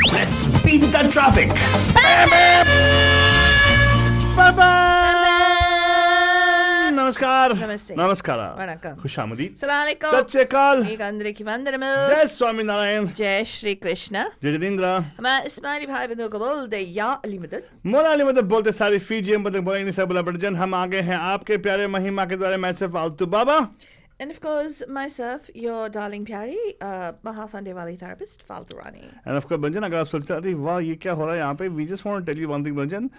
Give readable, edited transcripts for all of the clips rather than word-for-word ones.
Let's beat the traffic. नमस्कार नमस्ते. नमस्कार वणक्कम. खुशामदी Assalamualaikum. सत श्री अकाल एक अंदरिकी వందనము. जय स्वामी नारायण जय श्री कृष्ण. जय जितेंद्र मैं इस्माइली भाई बंधु को बोल दे या अली मदद. मोनाली मतलब बोलते सारी फीजी हम मतलब बोलेंगे सब बोला बटजन हम आगे हैं आपके प्यारे महिमा के द्वारा मैं सिर्फ फालतू बाबा And of course, myself, your darling Pyari, Mahafande Wali therapist, Faltu Rani. and of course Banjan अगर आप सोचते हैं अरे वाह ये क्या हो रहा है यहाँ पे we just want to tell you one thing Banjan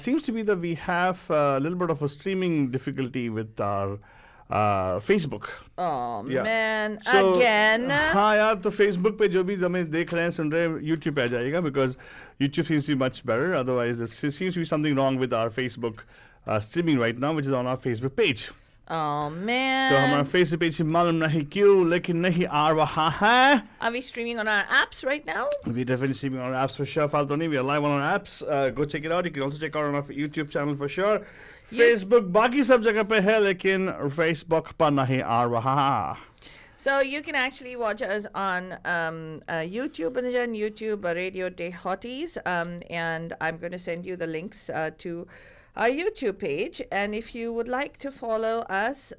seems to be that we have a little bit of a streaming difficulty with our Facebook. Oh Yeah. man, So, again. हाँ यार तो Facebook पे जो भी हमें देख रहे हैं सुन रहे हैं YouTube पे आ जाएगा because YouTube seems to be much better. Otherwise, there seems to be something wrong with our Facebook streaming right now, which is on our Facebook page. Oh तो man. हमारा Facebook page मालूम नहीं क्यों लेकिन नहीं आ रहा है. Are we streaming on our apps right now? We're definitely streaming on our apps for sure. फालतू नहीं, we are live on our apps. Go check it out. You can also check out on our YouTube channel for sure. Facebook बाकी सब जगह पे है लेकिन Facebook पर नहीं आ रहा. So you can actually watch us on YouTube, and YouTube Radio Day Hotties, and I'm going to send you the links to our YouTube page. And if you would like to follow us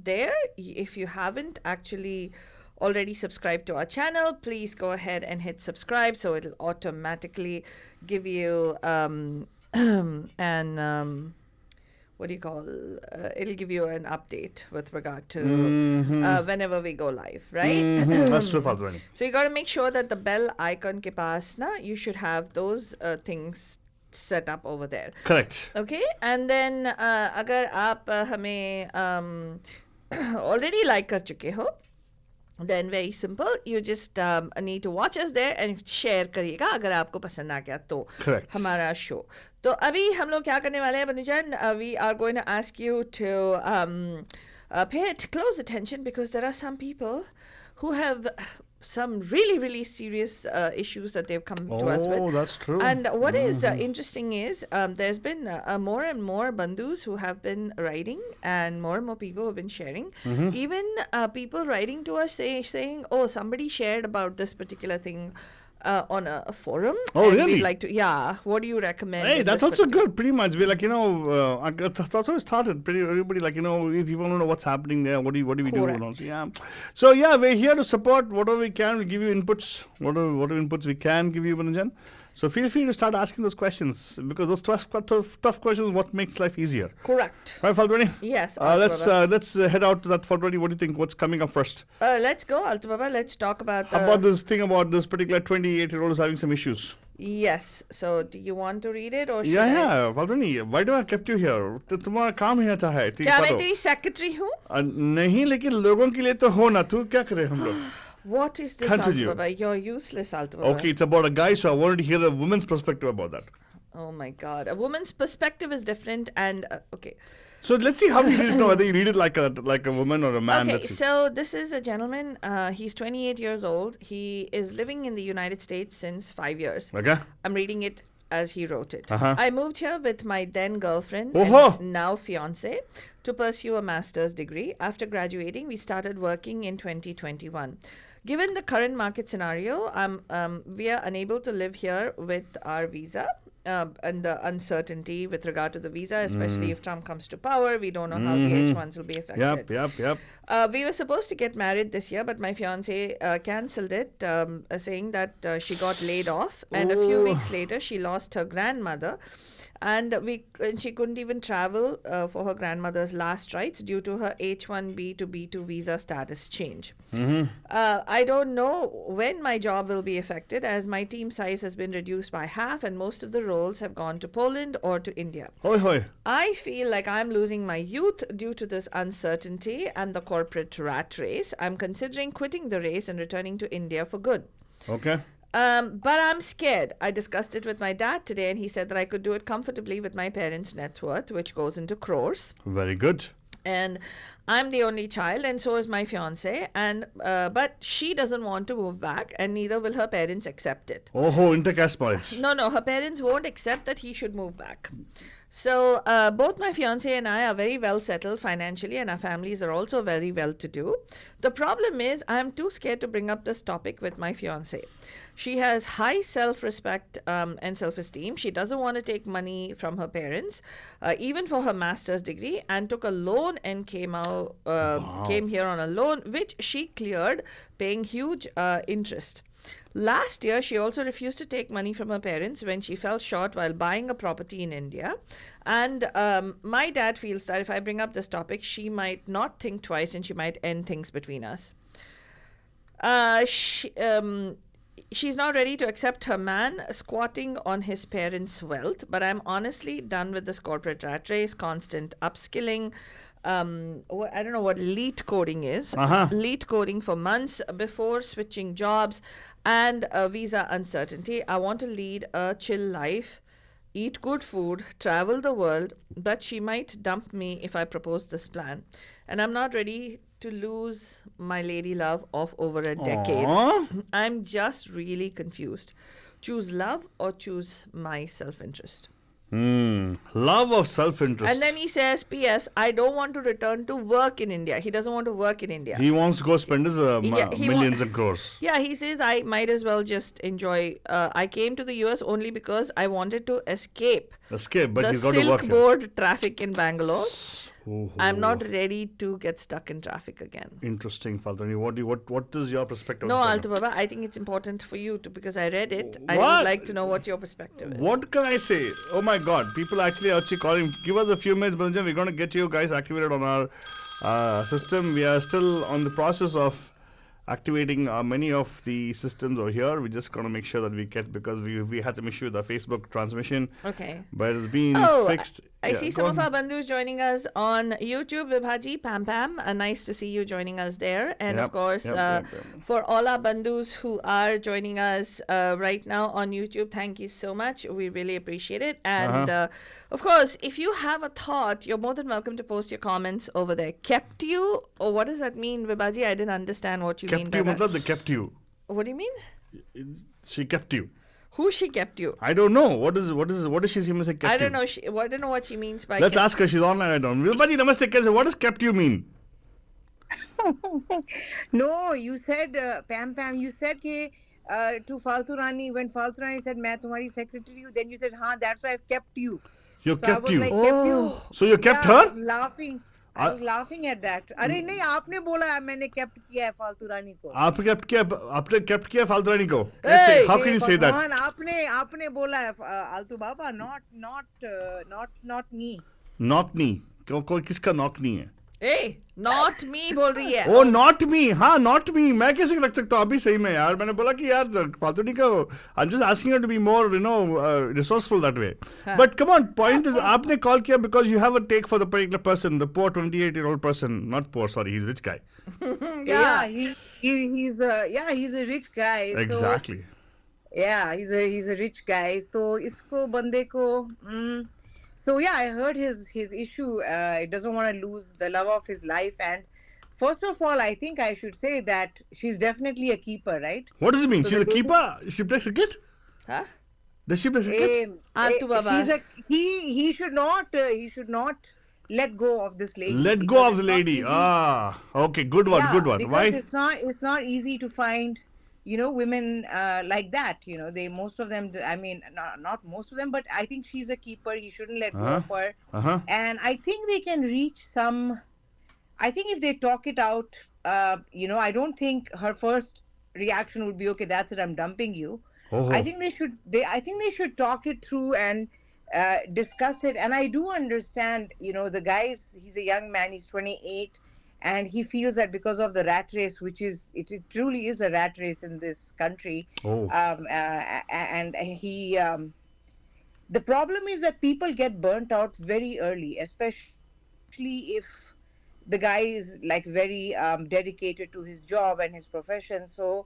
there, if you haven't actually already subscribed to our channel, please go ahead and hit subscribe, so it'll automatically give you what do you call it'll give you an update with regard to whenever we go live, right? That's true फालतू नहीं. So you got to make sure that the bell icon ke paas na you should have those things set up over there. Correct. Okay, and then agar aap hame already like kar chuke ho, then very simple, you just need to watch us there and share करिएगा अगर आपको पसंद आ गया तो Correct. हमारा show. तो अभी हम लोग क्या करने वाले हैं बनुजान? We are going to ask you to pay it close attention because there are some people who have some really, really serious issues that they've come to us with. Oh, that's true. And what is interesting is there's been more and more bandhus who have been writing, and more people have been sharing. Even people writing to us saying, oh, somebody shared about this particular thing on a forum. Oh, and really? We'd like to, yeah. What do you recommend? Hey, in that's this also particular- good. Pretty much, we're like that's how it started. Pretty everybody like if you want to know what's happening there, what do we do? And all. Correct. Yeah. So yeah, we're here to support whatever we can. We give you inputs, whatever inputs we can give you, Banjan. So feel free to start asking those questions because those tough questions are what makes life easier. Correct. Right, Faltwani? Yes. Let's head out to that Faltwani. What do you think? What's coming up first? Let's go, Altu Baba. Let's talk about How about this thing about this particular 28-year-old who's having some issues? Yes. So do you want to read it or should Yeah, I? yeah. Faltwani, why do I kept you here? तो तुम्हारा काम ही अच्छा है. ठीक क्या मैं बताओ. तेरी सेक्रेटरी हूँ? नहीं लेकिन लोगों के लिए तो हो ना. तू क्या करे हम लोग? What is this, Continue. Altu Baba? You're useless, Altu Baba. Okay, it's about a guy, so I wanted to hear a woman's perspective about that. Oh my God. A woman's perspective is different, and okay. So let's see how you read it now. Whether you read it like a woman or a man. Okay, Let's see. so this is a gentleman. He's 28 years old. He is living in the United States since 5 years. Okay. I'm reading it as he wrote it. Uh-huh. I moved here with my then girlfriend Oho. and now fiance to pursue a master's degree. After graduating, we started working in 2021. Given the current market scenario, we are unable to live here with our visa. And the uncertainty with regard to the visa, especially if Trump comes to power, we don't know how the H1s will be affected. Yep. We were supposed to get married this year, but my fiance cancelled it, saying that she got laid off, and a few weeks later she lost her grandmother, and she couldn't even travel for her grandmother's last rites due to her H1B to B2 visa status change. I don't know when my job will be affected, as my team size has been reduced by half, and most of the roles have gone to Poland or to India. Hoi. I feel like I'm losing my youth due to this uncertainty and the corporate rat race. I'm considering quitting the race and returning to India for good. Okay. But I'm scared. I discussed it with my dad today, and he said that I could do it comfortably with my parents' net worth, which goes into crores. Very good. And I'm the only child, and so is my fiance. And but she doesn't want to move back, and neither will her parents accept it. Oh, intercaste marriage. No, her parents won't accept that he should move back. So, both my fiance and I are very well settled financially, and our families are also very well to do. The problem is, I'm too scared to bring up this topic with my fiance. She has high self respect and self esteem. She doesn't want to take money from her parents, even for her master's degree, and took a loan and came here on a loan, which she cleared, paying huge interest. Last year, she also refused to take money from her parents when she fell short while buying a property in India. And my dad feels that if I bring up this topic, she might not think twice and she might end things between us. She's not ready to accept her man squatting on his parents' wealth, but I'm honestly done with this corporate rat race, constant upskilling. I don't know what lead coding is. Lead coding for months before switching jobs and visa uncertainty. I want to lead a chill life, eat good food, travel the world, but she might dump me if I propose this plan. And I'm not ready to lose my lady love of over a decade. I'm just really confused. Choose love or choose my self-interest? Love of self-interest. And then he says, P.S. I don't want to return to work in India. He doesn't want to work in India. He wants to go spend his he millions and crores. Yeah, he says, I might as well just enjoy. I came to the US only because I wanted to escape But the he's got to work Silk here. Board traffic in Bangalore. Oh, I'm not ready to get stuck in traffic again. Interesting, Faltani. What is your perspective? No, on this? Altu Baba, I think it's important for you to, because I read it. I What? would like to know what your perspective is. What can I say? Oh my God! People actually calling. Give us a few minutes, Banjan. We're going to get you guys activated on our system. We are still on the process of activating many of the systems over here. We're just going to make sure that we get, because we had some issue with our Facebook transmission. Okay. But it's been fixed. I Yeah, see go some of on. our bandhus joining us on YouTube. Vibhaji, Pam Pam, nice to see you joining us there. And of Yep, course, yep. for all our bandhus who are joining us right now on YouTube, thank you so much. We really appreciate it. And of course, if you have a thought, you're more than welcome to post your comments over there. Kept you? Or what does that mean, Vibhaji? I didn't understand what you mean Kept by you, that. matlab they kept you. What do you mean? She kept you. Who she kept you? I don't know. What does she seem to say kept I don't you? know. I don't know what she means by Let's kept. ask her. She's online. I don't. Vilpaji, namaste. Kaise? What does kept you mean? No, you said, Pam Pam, you said ke, to Faltu Rani, when Faltu Rani said, "Main tumhari secretary hu," then you said, "Haan, that's why I've kept you." You So I kept was you. like, kept you. Oh. So you kept Yeah, I her? was laughing. I was laughing at that. अरे नहीं आपने बोला है मैंने kept किया है फालतू रानी को. आपने kept किया फालतू रानी को? Hey! कैसे? How can you say that? भगवान आपने बोला है आलतू बाबा not me. Knock me. कोई किसका knock नहीं है? Hey, not me बोल रही है. Oh, not me. हाँ, not me. मैं कैसे रख सकता हूँ अभी सही में यार? मैंने बोला कि यार फालतू नहीं करो. I'm just asking her to be more, resourceful that way. But come on, point is, आपने call किया because you have a take for the particular person, the poor 28-year-old person. Not poor, sorry, he's a rich guy. Yeah, he's a rich guy. Exactly. So, yeah, he's a rich guy. So इसको बंदे को So yeah, I heard his issue. He doesn't want to lose the love of his life. And first of all, I think I should say that she's definitely a keeper, right? What does it mean? So She's the a keeper? She plays cricket? Huh? Does she play cricket? Altu Baba. He should not let go of this lady. Let go because of the it's not lady. easy. Okay, good one, Yeah, good one. because Why? it's not easy to find women like that. They most of them, I mean, not most of them, but I think she's a keeper. He shouldn't let go of her. And I think they can reach some. I think if they talk it out, I don't think her first reaction would be, okay, that's it, I'm dumping you. I think they should talk it through and discuss it. And I do understand, the guy he's a young man, he's 28. And he feels that because of the rat race, which it truly is a rat race in this country. And he, the problem is that people get burnt out very early, especially if the guy is like very dedicated to his job and his profession. So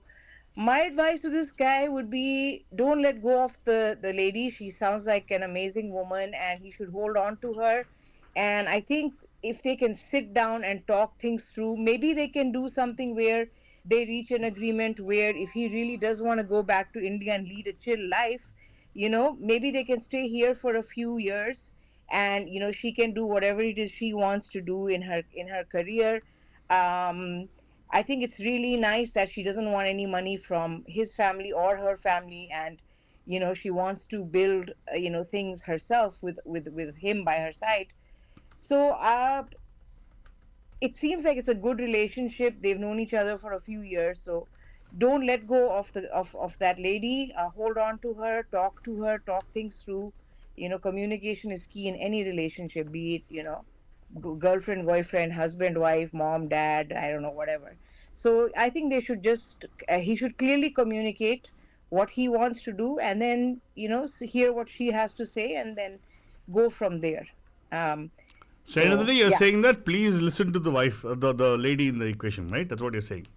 my advice to this guy would be, don't let go of the lady. She sounds like an amazing woman and he should hold on to her. And I think if they can sit down and talk things through, maybe they can do something where they reach an agreement where if he really does want to go back to India and lead a chill life, maybe they can stay here for a few years and she can do whatever it is she wants to do in her career. I think it's really nice that she doesn't want any money from his family or her family, and she wants to build things herself with him by her side. So it seems like it's a good relationship. They've known each other for a few years, so don't let go of that lady. Hold on to her, talk to her, talk things through. Communication is key in any relationship, be it girlfriend, boyfriend, husband, wife, mom, dad, I don't know, whatever. So I think they should just he should clearly communicate what he wants to do, and then hear what she has to say, and then go from there. So another day you're yeah. saying that please listen to the wife, the lady in the equation, right? That's what you're saying.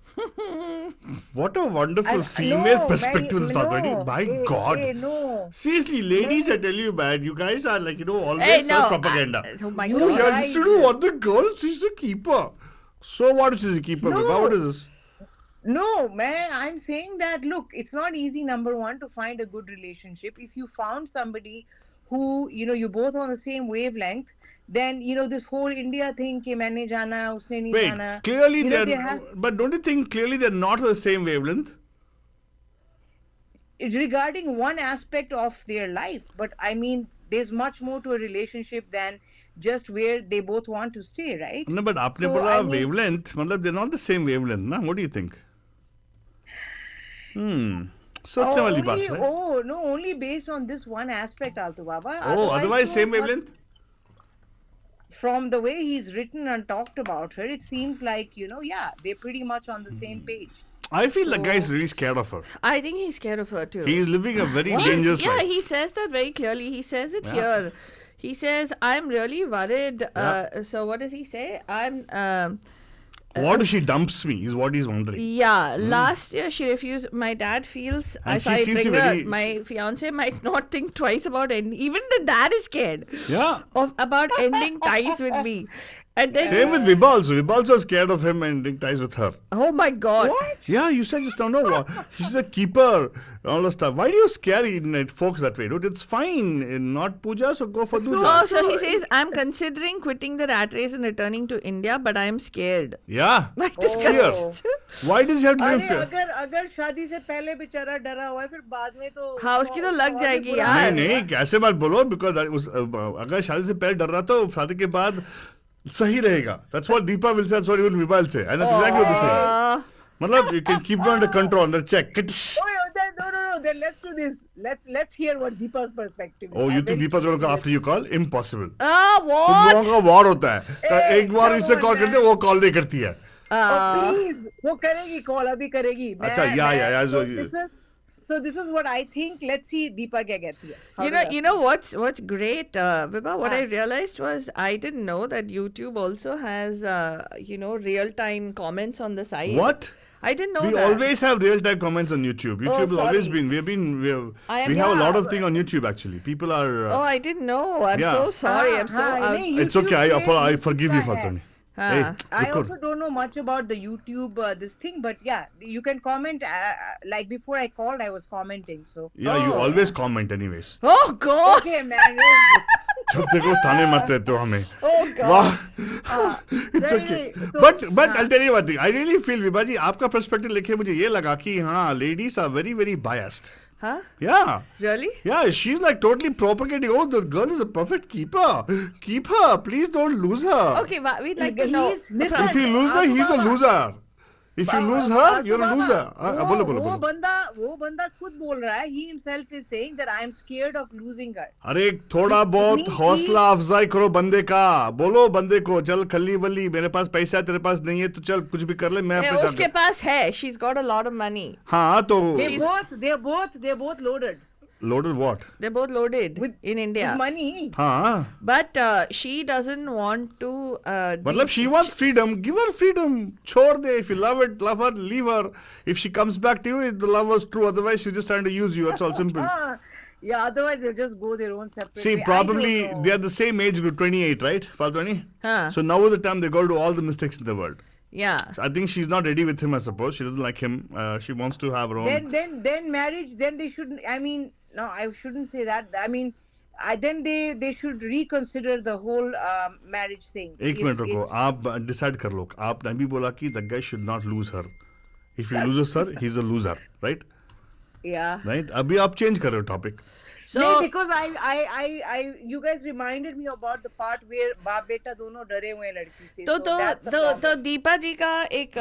What a wonderful female perspective is Fatwani. My God. No. Seriously, ladies, I tell you, man, you guys are like, always Hey, no, propaganda. oh my You God. are listening to what the girl, she's a keeper. So what if she's a keeper? No. Baba? What is this? No, man, I'm saying that, look, it's not easy, number one, to find a good relationship. If you found somebody who, you're both on the same wavelength, then, this whole India thing, ke maine jana, usne nahi Wait, jana. clearly there but don't you think clearly they're not the same wavelength? regarding one aspect of their life, but I mean, there's much more to a relationship than just where they both want to stay, right? No, but aapne So, bola I mean- wavelength, matlab they're not the same wavelength, na? What do you think? Sochne wali baat hai. Oh, no, only based on this one aspect, Altu Baba. Oh, otherwise same so, wavelength? From the way he's written and talked about her, it seems like, they're pretty much on the same page. I feel the guy's really scared of her. I think he's scared of her too. He is living a very What? dangerous Yeah, life. he says that very clearly. He says it Yeah. here. He says, I'm really worried. Yeah. So what does he say? What if she dumps me is what he's wondering. Yeah, last year she refused. My dad feels And as she I seems to bring her, very- my fiance might not think twice about it. Even the dad is scared Yeah. about ending ties with me. And then Same with Vibha also. Vibha also is scared of him and ties with her. oh my God. Yeah, you said just don't know what. She's a keeper, all the stuff. Why do you scare folks that way, dude? It's fine. Not puja, so go for duja. Oh, so he says, I'm considering quitting the rat race and returning to India, but I'm scared. Yeah. By this Fear. guy. Why does he have to live अरे in fear? अगर शादी से पहले बेचारा डरा हुआ है, फिर बाद में तो हाँ, उसकी तो लग और भी जाएगी बुरा यार। नहीं नहीं कैसे बात बोलो बिकॉज अगर शादी से पहले डर रहा तो शादी के बाद सही रहेगा. That's what Deepa will say. That's what even Vibha will say. And that's exactly what they say. Uh, मतलब you can keep it under control, under check. No, then let's do this. Let's hear what Deepa's perspective is. Oh, you I'm think very Deepa's going to go curious. after you call? Impossible. तुम what? लोगों का war होता है. Hey, एक बार come इससे on, call करते man. वो call नहीं करती है. Oh, please, वो करेगी call, अभी करेगी. अच्छा, yeah, So this is what I think. Let's see Deepa क्या कहती है. How You does know, that you know what's great, Vibha? What I Ah. realized was I didn't know that YouTube also has, real-time comments on the side. What? I didn't know We that. always have real-time comments on YouTube. YouTube has always sorry. been. I am- We have a lot of Yeah. things on YouTube actually. People are. Oh, I didn't know. I'm Yeah. so sorry. I'm so. नहीं, It's okay. I YouTube forgive you, पे है. Fatani. हाँ. Hey, I रुको. also don't know much about the YouTube this thing, but yeah, you can comment. Like before I called, I was commenting. So Yeah, you Oh. always comment anyways. Oh God! okay, man. जब देखो ताने मारते रहते हो हमें. Oh God! वाह. It's नहीं, okay. नहीं, तो- But हाँ. I'll tell you one thing. I really feel Vibha जी आपका perspective लेके मुझे ये लगा कि हाँ ladies are very very biased. Huh? Yeah. Really? Yeah, she's like totally propagating. Oh, the girl is a perfect keeper. Keep her. Please don't lose her. Okay, we'd like to know. Listen, If you lose her, he's a loser. If you lose her, you're a loser. बोलो बोलो वो बोलो. बंदा खुद बोल रहा है. He himself is saying that I am scared of losing her. अरे थोड़ा बहुत इतनी- हौसला अफजाई करो बंदे का. बोलो बंदे को चल खल्ली बल्ली मेरे पास पैसा है तेरे पास नहीं है तो चल कुछ भी कर ले मैं Yeah, अपने उसके पास है. She's got a lot of money. हाँ तो They're both loaded loaded what? They're both loaded with in India. with money. हाँ But she doesn't want to. मतलब she wants freedom. Give her freedom. छोड़ दे. If you love it, love her, leave her. If she comes back to you, the love was true. Otherwise, she's just trying to use you. It's all simple. Yeah, otherwise they'll just go their own separate See, way. I probably don't know. they are the same age group, 28, right? Faltwani? Huh. So now is the time they go to all the mistakes in the world. Yeah. So I think she's not ready with him, I suppose. She doesn't like him. She wants to have her own. Then marriage. Then they shouldn't. I mean, no, I shouldn't say that. I mean, then they should reconsider the whole marriage thing. एक minute रुको, आप decide कर लो. आपने अभी बोला कि the guy should not lose her. If he loses her, he's a loser, right? Yeah. Right? अभी आप चेंज कर रहे हो टॉपिक. So नहीं, because you guys reminded me about the part where बाप बेटा दोनों डरे हुए हैं लड़की से. तो दीपा जी का एक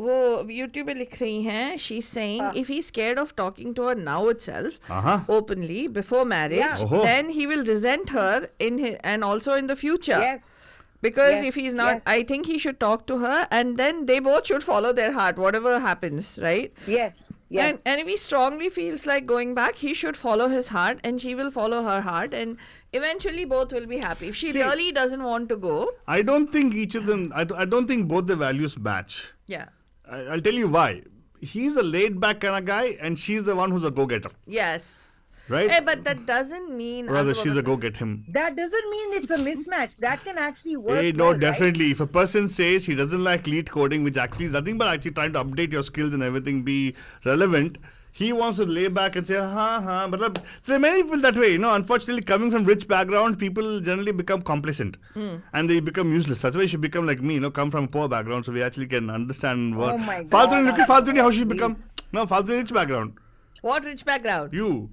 वो YouTube पे लिख रही हैं, she's saying if he's scared of talking to her now itself openly before marriage, then he will resent her and also in the future. Yes. Because Yes, if he's not, yes. I think he should talk to her, and then they both should follow their heart, whatever happens, right? Yes. Yes. And if he strongly feels like going back, he should follow his heart, and she will follow her heart, and eventually both will be happy. If she really doesn't want to go, I don't think each of them. I don't think both the values match. yeah, I'll tell you why. He's a laid back kind of guy, and she's the one who's a go getter, yes. right? Hey, but that doesn't mean. Rather, she's a go get him. That doesn't mean it's a mismatch. That can actually work. Hey, no, well, right? definitely. If a person says he doesn't like lead coding, which actually is nothing but actually trying to update your skills and everything, be relevant, he wants to lay back and say, matlab, there are many people that way. You know, unfortunately, coming from rich background, people generally become complacent and they become useless. That's why you should become like me, you know, come from a poor background, so we actually can understand what. Oh my God. Faltuni, look at Faltuni, how she Please. become. No, Faltuni rich background. What rich background? You.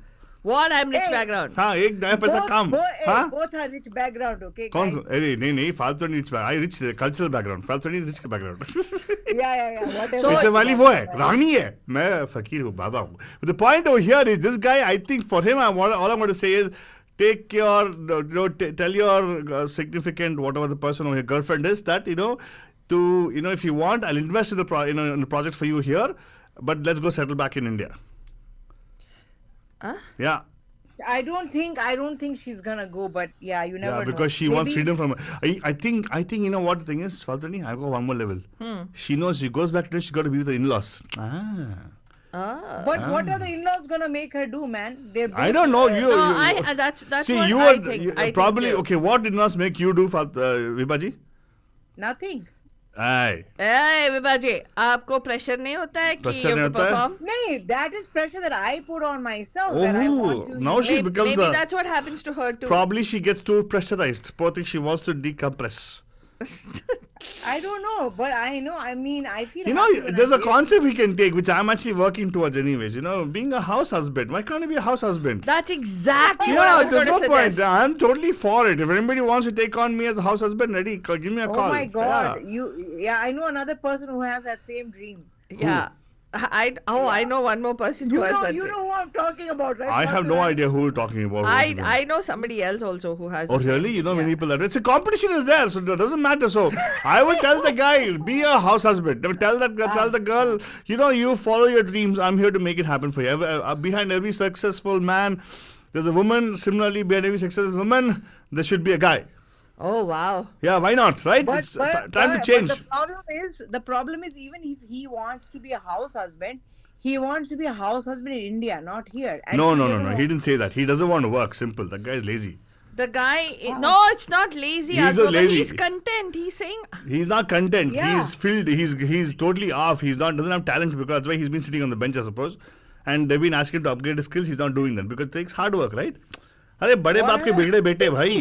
What? I'm rich Hey. background. हाँ एक नया पैसा कम. हाँ. Both are rich background, okay? कौन guys? अरे नहीं Faltuni rich background. I rich cultural background. Faltuni rich background. Yeah. Whatever. So- पैसे वाली वो है, रानी है. मैं फकीर हूँ, बाबा हूँ. But the point over here is this guy. I think for him, all I'm going to say is, take your, tell your significant, whatever the person or your girlfriend is, that if you want, I'll invest in in the project for you here, but let's go settle back in India. Huh? Yeah. I don't think she's gonna go, but yeah, you never Yeah, know. because she wants Maybe- freedom from. I think you know what the thing is, Faltani. I'll go one more level. She knows she goes back to she's got to be with her in-laws. But what are the in-laws gonna make her do, man? They're I don't know. No, that's see, what you I are think. I probably think too. okay. What in-laws make you do, Vibaji? Nothing. Aye. Hey, विभाजी, आपको pressure नहीं होता है कि Pressure you नहीं have to होता है? perform? No, that is pressure that I put on myself. That I want to. Now she becomes Maybe the. that's what happens to her too. Probably she gets too pressurized. Poor thing, she wants to decompress. I don't know, but I know. I mean, I feel. You happy know, when there's I a do. concept we can take, which I'm actually working towards, anyways. You know, being a house husband. Why can't you be a house husband? That's exactly what I Yeah, was there's going to no point. suggest. I'm totally for it. If anybody wants to take on me as a house husband, ready, give me a Oh call. my God! Yeah. I know another person who has that same dream. Yeah. I know one more person who You has know, that. you know who I'm talking about, right? I have no idea who you're talking about. I know somebody else also who has. Oh the same. really? You know many people that it's a competition is there, so it doesn't matter. So I would tell the guy, be a house husband. Tell the girl, you follow your dreams. I'm here to make it happen for you. Behind every successful man, there's a woman. Similarly, behind every successful woman, there should be a guy. Oh wow. Yeah, why not? Right? But, It's time to change. But the problem is, even if he wants to be a house husband, he wants to be a house husband in India, not here. And No. he doesn't He want- didn't say that. He doesn't want to work. Simple. That guy is lazy. The guy. No, it's not lazy. He's Asma, a but lazy. he's content. He's saying. He's not content. Yeah. He's filled. He's totally off. Doesn't have talent because that's why he's been sitting on the bench, I suppose. And they've been asking him to upgrade his skills. He's not doing that because it takes hard work, right? अरे बड़े बाप के बिगड़े बेटे भाई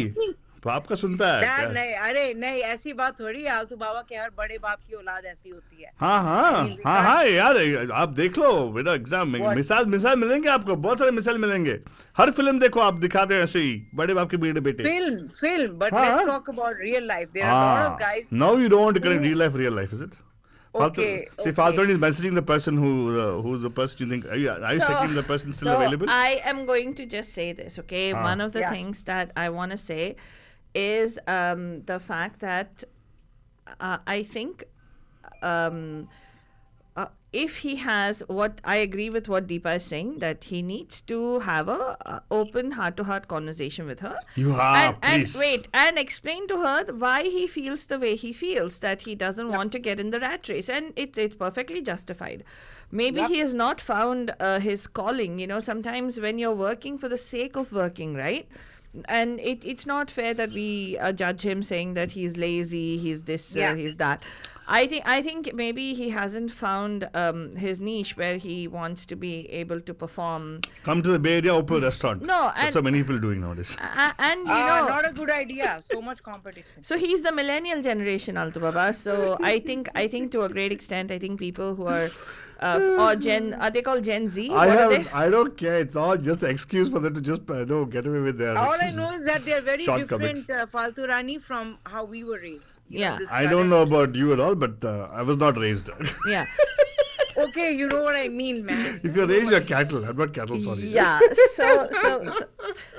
बाप का सुनता है Dad, क्या? नहीं ऐसी बात थोड़ी है। आलतू बाबा के हर बड़े बाप की औलाद ऐसी होती है। हाँ यार आप देख लो बेटा एग्जाम में मिसाल मिलेंगे आपको बहुत सारे मिसाल मिलेंगे हर फिल्म देखो आप दिखाते हैं ऐसे ही बड़े बाप के बिगड़े बेटे Film, but let's talk about real life. There are a lot of guys. Now you don't want to connect real life, is it? Okay, See, okay. Faltoni is messaging the person who's the person you think. Are you checking the person still available? I am going to just say this, okay? One of the Yeah. things that I want to say is the fact that I think if he has what I agree with what Deepa is saying, that he needs to have a open heart-to-heart conversation with her. And explain to her why he feels the way he feels, that he doesn't want to get in the rat race, and it's perfectly justified. Maybe he has not found his calling. Sometimes when you're working for the sake of working, right? And it's not fair that we judge him saying that he's lazy, he's this, he's that. I think maybe he hasn't found his niche where he wants to be able to perform. Come to the Bay Area, open a restaurant. No, That's what many people are doing nowadays. And you know, not a good idea. So much competition. so he's the millennial generation, Altu Baba. So I think to a great extent, I think people who are or are they called Gen Z? What are they? I don't care. It's all just an excuse for them to just get away with their. All I know is that they're very Shortcomings. different, Faltu Rani, from how we were raised. You know, Yeah. this I don't know about you at all, but I was not raised. Yeah. Okay, you know what I mean, man. If you're raised, you're cattle. I'm not cattle, sorry. Yeah. So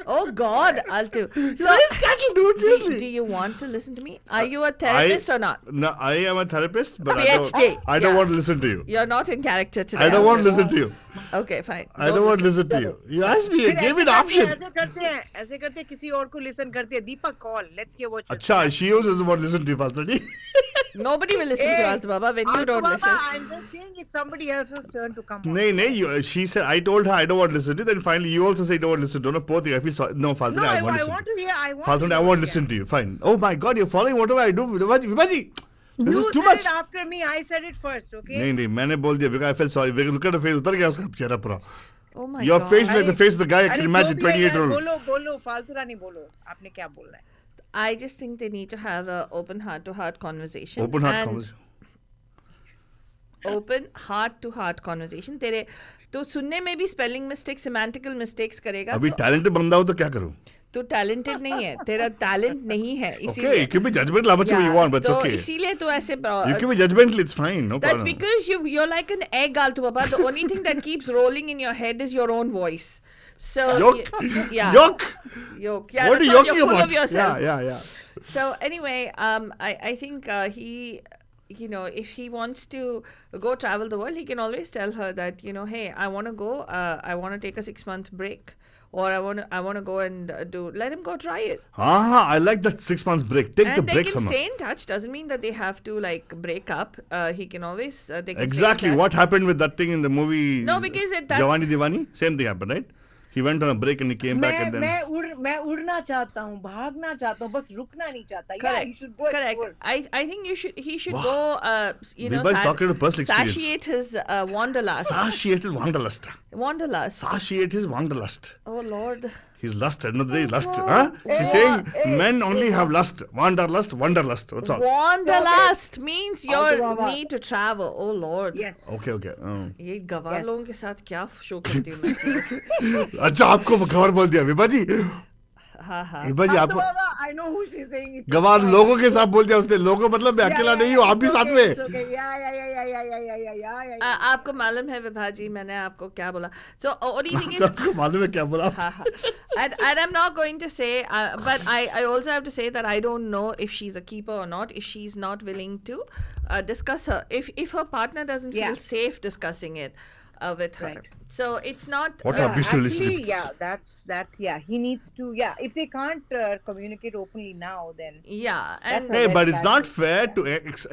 oh God, Altu. So cattle, dude. Seriously. do you want to listen to me? Are you a therapist or not? No, I am a therapist, but I PhD. don't Yeah. want to listen to you. You're not in character today. I don't want to Altu. listen to you. Okay, fine. I don't want to listen to you. You asked me, फिर give me ऐसे an करते option. हैं, ऐसे करते हैं, किसी और को listen करते हैं. Deepak, call. Let's hear what you Acha, she also doesn't want to listen to you, Faltani. Nobody will listen to Hey, Altu Baba when you don't Baba, listen. I'm just saying it's somebody else's turn to come on. No, she said, I told her I don't want to listen to you. Then finally, you also say you don't want to listen to you. No, poor thing. I feel sorry. No, Faltani, No, I I want to want listen. to hear. I want Faltani, to I won't hear. listen to you. Fine. Oh my God, you're following whatever I do. Vibaji, this You is too said much. it after me. I said it first, okay? नहीं मैंने बोल दिया because I felt sorry. Look at the face, उतर गया उसका चेहरा पूरा. Oh my Your God. face is like the face of the guy I अरे can imagine, जो भी है 28-year-old. यार, बोलो फालतू रानी बोलो. आपने क्या बोलना है? I just think they need to have a open heart-to-heart conversation. Open heart and conversation. Open heart-to-heart conversation. तेरे तो सुनने में भी spelling mistakes, semantical mistakes करेगा. अभी तो talented बंदा हो तो क्या करूँ? तू talented नहीं है. तेरा talent नहीं है. Okay, इसीलिए. you can be judgmental how much you want, but it's तो okay. इसीलिए तू ऐसे. You can be judgmental, it's fine, no That's problem. because you're like an egg, Altu Baba. The only thing that keeps rolling in your head is your own voice. So Yolk? yeah. Yolk? Yolk. Yeah, What are that's you all, yoking you're full about? of yourself. Yeah. So anyway, I think he, you know, if he wants to go travel the world, he can always tell her that, you know, hey, I want to go. I want to take a 6-month break, or I want to go and let him go try it. I like that 6 months break. Take the And they break can from her. stay in touch. Doesn't mean that they have to like break up. He can always they can Exactly. stay in touch. What happened with that thing in the movie? No, because at that- Jawani Diwani, same thing happened, right? He went on a break and he came back and then. मैं उड़ना चाहता हूँ, भागना चाहता हूँ, बस रुकना नहीं चाहता. Yeah, Correct. you should go Correct. explore. I think he should Wow. go. You know, Vibha is talking to personal experience. satiate his wanderlust. Satiated wanderlust. Wanderlust. Satiate his wanderlust. Oh Lord. He's lust. End of the day, lust. Huh? She's saying men only have lust. Wanderlust. That's all. Wanderlust means your Altu Baba. need to travel. Oh Lord. Yes. Okay. ये गवार Yes. लोगों के साथ क्या show करती हूँ मैं seriously. अच्छा आपको खबर बोल दिया विभा जी. हाँ हाँ. विभा जी Altu आपको Baba, I know who she's saying it to. गवार लोगों के साथ बोल दिया उसने. लोगों मतलब मैं अकेला नहीं हूँ, आप भी it's साथ okay, में. it's okay. Yeah. आपको मालूम है विभा जी मैंने आपको क्या बोला. So only thing is. आपको मालूम है क्या बोला? and I'm not going to say, but I also have to say that I don't know if she's a keeper or not, if she's not willing to discuss her, if her partner doesn't Yeah. feel safe discussing it with her. Right. So it's not. What a abusive Actually, relationship. yeah, that's that. Yeah, he needs to. Yeah, if they can't communicate openly now, then Yeah, That's and a Hey, red but it's flag. not fair to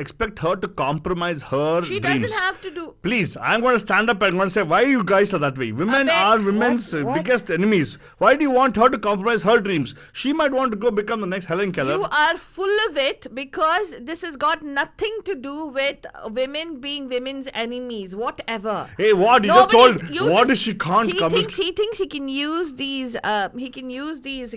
expect her to compromise her she dreams. doesn't have to do. Please, I'm going to stand up and I'm going to say, why you guys are that way? Women Abeg, are women's what? biggest enemies. Why do you want her to compromise her dreams? She might want to go become the next Helen Keller. You are full of it because this has got nothing to do with women being women's enemies. Whatever. Hey, what? You Nobody- just told. you What just- if she can't he commit? thinks he can use these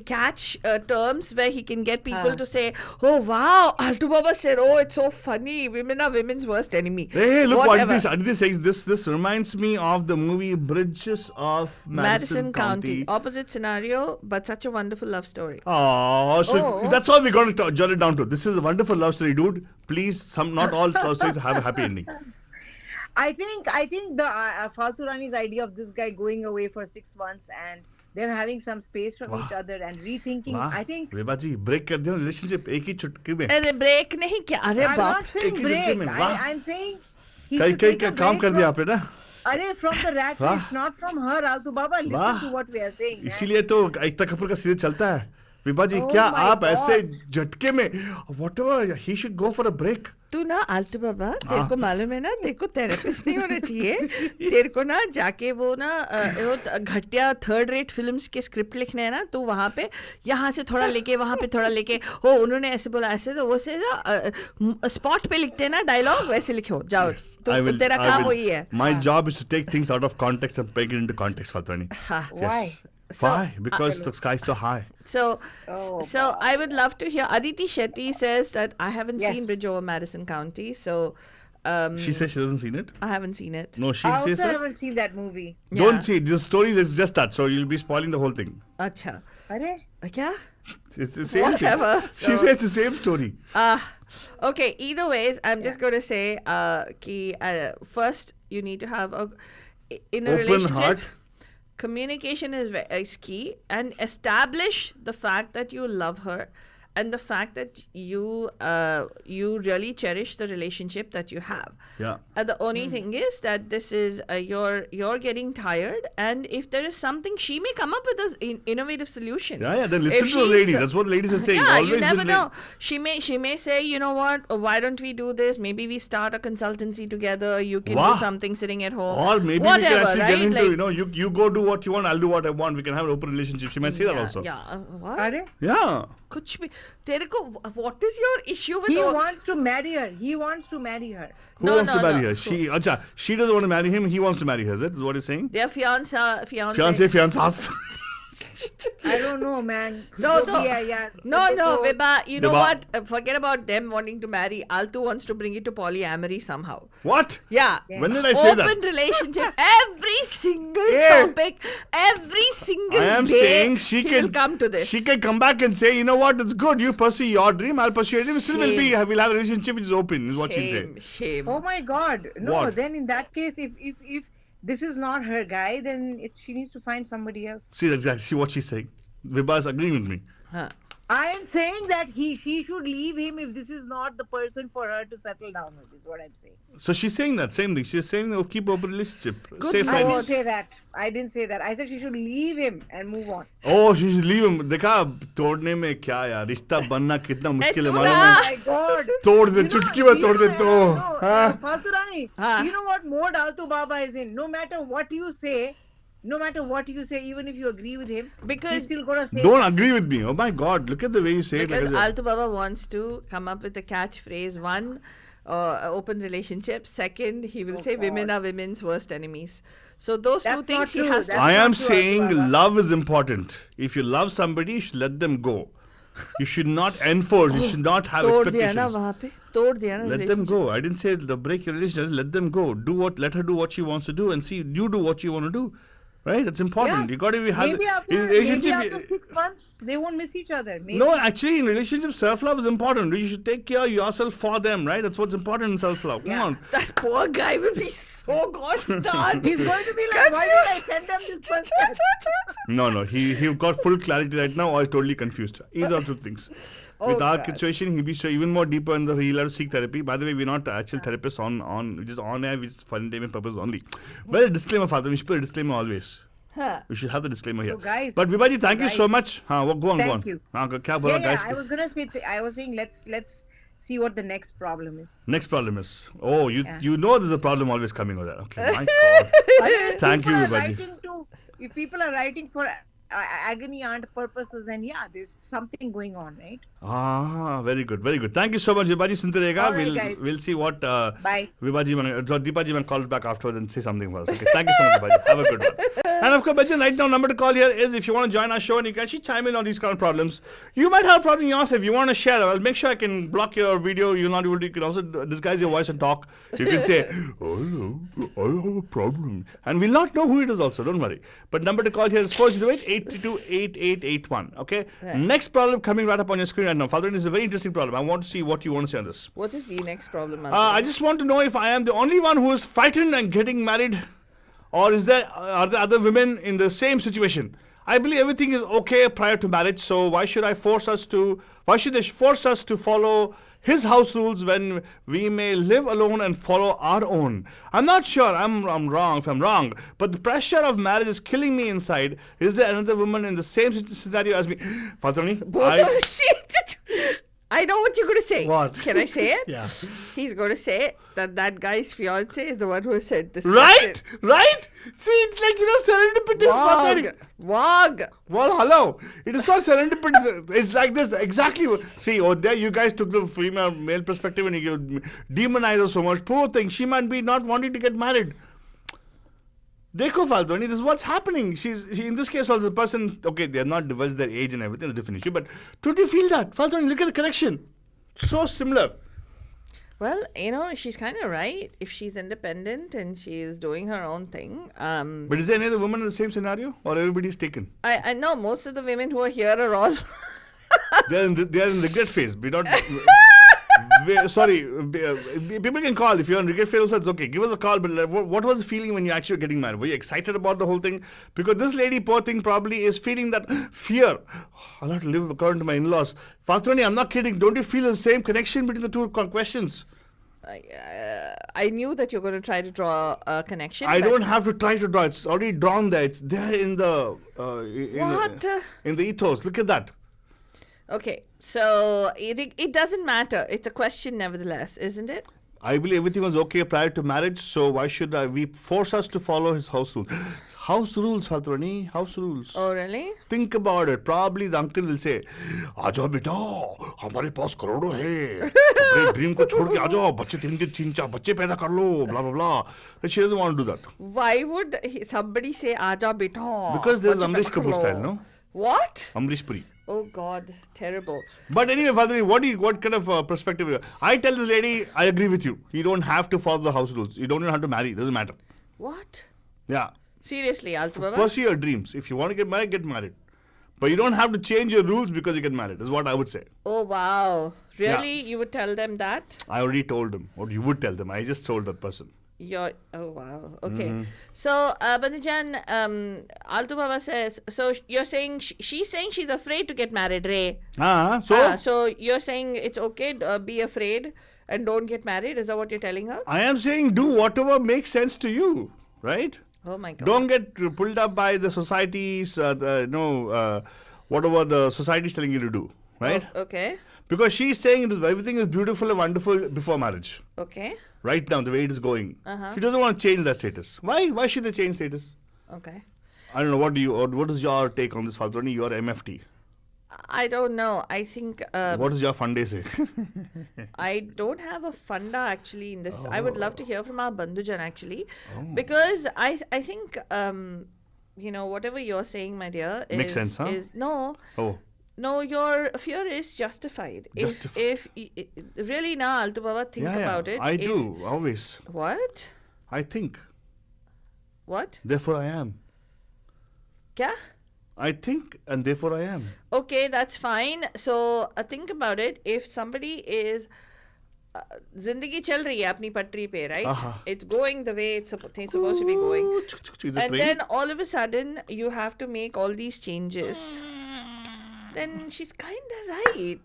catch terms where he can get people to say, oh wow, Altu Baba said, oh it's so funny, women are women's worst enemy. Hey, look Whatever. what Aditi says. This reminds me of the movie Bridges of Madison County. Opposite scenario, but such a wonderful love story. Oh, so Oh. that's all we're going to jot it down to. This is a wonderful love story, dude. Please, not all love stories have a happy ending. I think the Faltu Rani's idea of this guy going away for 6 months and them having some space from each other and rethinking. वाह, I think Vibha ji break कर दिया relationship एक ही चुटकी में. अरे break नहीं क्या अरे I'm बाप not saying एक ही झटके break. में, वाह. I'm saying he कई should कई take a काम break कर दिया from- आपने ना. Arey, from the rat वाह. race, not from her, Altu Baba. Listen वाह. to what we are saying. man. इसीलिए तो एकता कपूर का सीरियल चलता है. विभा जी Oh क्या my आप God. ऐसे झटके में whatever he should go for a break. तू ना आलतू बाबा, तेरे को मालूम है ना, तेरे को थेरेपिस्ट नहीं होना चाहिए, तेरे को ना जाके वो ना वो घटिया थर्ड रेट फिल्म्स के स्क्रिप्ट लिखने हैं ना, तू वहाँ पे यहाँ से थोड़ा लेके वहाँ पे थोड़ा लेके, हो उन्होंने ऐसे बोला ऐसे, तो वो से स्पॉट पे लिखते हैं ना डायलॉग, वैसे लिखो जाओ, तो तेरा काम वही है. My job is to take things out of context and bring it into context, Faltani. Why? Why? Because the sky's so high. So, Oh, so God. I would love to hear. Aditi Shetty says that I haven't seen Yes. Bridge over Madison County, so She says she doesn't seen it. I haven't seen it. No, she I says also that. haven't seen that movie. Don't Yeah. see it. The story is just that, so you'll be spoiling the whole thing. Acha. Are? Kya? It's the same thing. Whatever. She So- says the same story. Okay. Either ways, I'm just going to say, first you need to have in a Open relationship. heart. Communication is key, and establish the fact that you love her, and the fact that you really cherish the relationship that you have. Yeah. And the only thing is that this is you're getting tired, and if there is something, she may come up with an innovative solution. Yeah, then listen If to the she's- lady. That's what the ladies are saying. Yeah, Always you never when know. She may say, you know what? Why don't we do this? Maybe we start a consultancy together. You can Wow. do something sitting at home. Or maybe Whatever, we can actually right? get into, Like, you go do what you want, I'll do what I want. We can have an open relationship. She might say that also. Yeah. What? Are? Yeah. कुछ भी तेरे को what is your issue with He all? wants to marry her. He wants to marry her. Who No, wants to no, marry no. her? She doesn't want to marry him. He wants to marry her. Is that what you're saying? Their fiance. Fiancé. I don't know, man. No, Yeah, yeah. No, So- Vibha, you know Vibha. what? Forget about them wanting to marry. Altu wants to bring it to polyamory somehow. What? Yeah. When did I say that? Open relationship. Every single Yeah. topic, every single I am day, saying she he can will come to this. She can come back and say, you know what, it's good. You pursue your dream, I'll pursue your dream. Still we'll have a relationship which is open, is what she'll say. Shame. Oh my God! No, What? then in that case, if this is not her guy, then she needs to find somebody else. See, that's exactly what she's saying. Vibha is agreeing with me. Huh. I am saying that she should leave him if this is not the person for her to settle down with. Is what I'm saying. So she's saying that same thing. She's saying, oh, keep open relationship. Stay I friends. didn't say that. I didn't say that. I said she should leave him and move on. Oh, she should leave him. देखा तोड़ने में क्या यार रिश्ता बनना कितना मुश्किल है तू मालूम ना- है? Oh my God! तोड़ दे You know- चुटकी में you तोड़ दे know, तो no, हाँ? Faltu Rani, हाँ. you know what mode Altu Baba is in? No matter what you say, even if you agree with him, Because- he's still gonna say. Don't agree with me. Oh my God, look at the way you say Because it. Like Altu Baba wants to come up with a catchphrase. One, open relationship. Second, he will say women are women's worst enemies. So those two That's things not he true. has to. That's I am not true, saying Altu Baba. love is important. If you love somebody, you should let them go. You should not enforce. You should not have तोड़ दिया ना expectations. वहाँ पे तोड़ दिया ना Let them relationship. go. I didn't say break your relationship. Let them go. Let her do what she wants to do, and see you do what you want to do. Right? That's important. Yeah. You got to be Maybe after 6 months, they won't miss each other. Maybe. No, actually, in relationships, self-love is important. You should take care of yourself for them, right? That's what's important in self-love. Come Yeah. on. That poor guy will be so gosh darn. He's going to be like, why did I send them this person? No. He got full clarity right now, or totally confused. Either of two things. Oh, With our God. situation, he'll be so even more deeper in he'll have to seek therapy. By the way, we're not actual therapists on just on air, which is for entertainment purpose only. Well, a disclaimer, Father. We should put a disclaimer always. Huh. We should have the disclaimer here. So guys- But Vibhaji, thank you guys- so much. Go on. Thank you. क्या बोला, Yeah, guys? I was gonna say. I was saying, let's see what the next problem is. Next problem is, you Yeah. know there's a problem always coming with that. Okay, my God. Thank you, Vibhaji. If people are writing for agony aunt purposes, then yeah, there's something going on, right? Very good, very good. Thank you so much, Vibhaji. सुनते रहेगा. All right, guys. We'll see what Bye. Deepaji man calls back afterwards and say something for us. Okay, thank you so much, Vibhaji. Have a good one. And of course, Bachchan, right now, number to call here is if you want to join our show and you can actually chime in on these kind of problems. You might have a problem yourself. You want to share. I'll make sure I can block your video. You're not able to. You can also disguise your voice and talk. You can say, "Oh no, I have a problem," and we'll not know who it is. Also, don't worry. But number to call here is 408-832-8881. Okay. Right. Next problem coming right up on your screen right now. Father, this is a very interesting problem. I want to see what you want to say on this. What is the next problem? I just want to know if I am the only one who is frightened and getting married, or are there other women in the same situation? I believe everything is okay prior to marriage, so why should they force us to follow his house rules when we may live alone and follow our own? I'm not sure I'm wrong if I'm wrong, but the pressure of marriage is killing me inside. Is there another woman in the same scenario as me? Fatoni, I know what you're going to say. What? Can I say it? Yeah. He's going to say that guy's fiance is the one who said this. Right? Right? See, it's like, serendipitous. Wag. Wag. Well, hello. It is not serendipitous. It's like this. Exactly. See, there you guys took the female male perspective and you demonize her so much. Poor thing. She might be not wanting to get married. Dekho Faltoni, this is what's happening. She in this case also the person, okay, they are not diverse, their age and everything is a different issue, but don't you feel that? Faltoni, look at the connection. So similar. Well, she's kind of right. If she's independent and she's doing her own thing. But is there any other woman in the same scenario? Or everybody's taken? I know most of the women who are here are all... They are in regret phase. We're not... sorry, people can call. If you're on regret phase also, it's okay. Give us a call. But what was the feeling when you actually were getting married? Were you excited about the whole thing? Because this lady, poor thing, probably is feeling that fear. I'll have to live according to my in-laws. Faltoni, I'm not kidding. Don't you feel the same connection between the two questions? I knew that you're going to try to draw a connection. I don't have to try to draw. It's already drawn there. It's there in the... in the ethos. Look at that. Okay, so it doesn't matter. It's a question nevertheless, isn't it? I believe everything was okay prior to marriage, so why should we force us to follow his house rules? House rules, Faltoni, house rules. Oh, really? Think about it. Probably the uncle will say, "Aajo beta, हमारे पास करोड़ों है. अपने dream को छोड़ के आ जाओ. बच्चे 3 बच्चे पैदा कर लो. Blah blah blah." But she doesn't want to do that. Why would somebody say "Aaja beta"? Because there's Amrish Kapoor style, no? What? Amrish Puri. Oh God, terrible. But anyway, Faltoni, what kind of perspective? I tell this lady, I agree with you. You don't have to follow the house rules. You don't even have to marry. It doesn't matter. What? Yeah. Seriously, Altu Baba? Pursue your dreams. If you want to get married, get married. But you don't have to change your rules because you get married, is what I would say. Oh, wow. Really? You would tell them that? I already told them. Or you would tell them. I just told that person. Oh, wow. Okay. So, Bandhujan, Altu Baba says, so you're saying, she's saying she's afraid to get married, Ray. So you're saying it's okay, be afraid and don't get married? Is that what you're telling her? I am saying do whatever makes sense to you, right? Oh, my God. Don't get pulled up by the society's, whatever the society's telling you to do, right? Oh, okay. Because she's saying everything is beautiful and wonderful before marriage. Okay. Right now, the way it is going. She doesn't want to change that status. Why? Why should they change status? Okay. I don't know. What is your take on this, Faltoni? Your MFT. I don't know. I think... what does your funday say? I don't have a funda actually in this. I would love to hear from our Bandhujan actually. Because I think, whatever you're saying, my dear, makes sense, huh? No. Oh. No, your fear is justified. If really now, Altu Baba, think about it. I do, always. What? I think. What? Therefore I am. Kya? I think and therefore I am. Okay, that's fine. So think about it. If somebody is... Zindagi chal rahi hai apni patri pe, right? It's going the way it's supposed to be going. And then all of a sudden, you have to make all these changes. Then she's kind of right.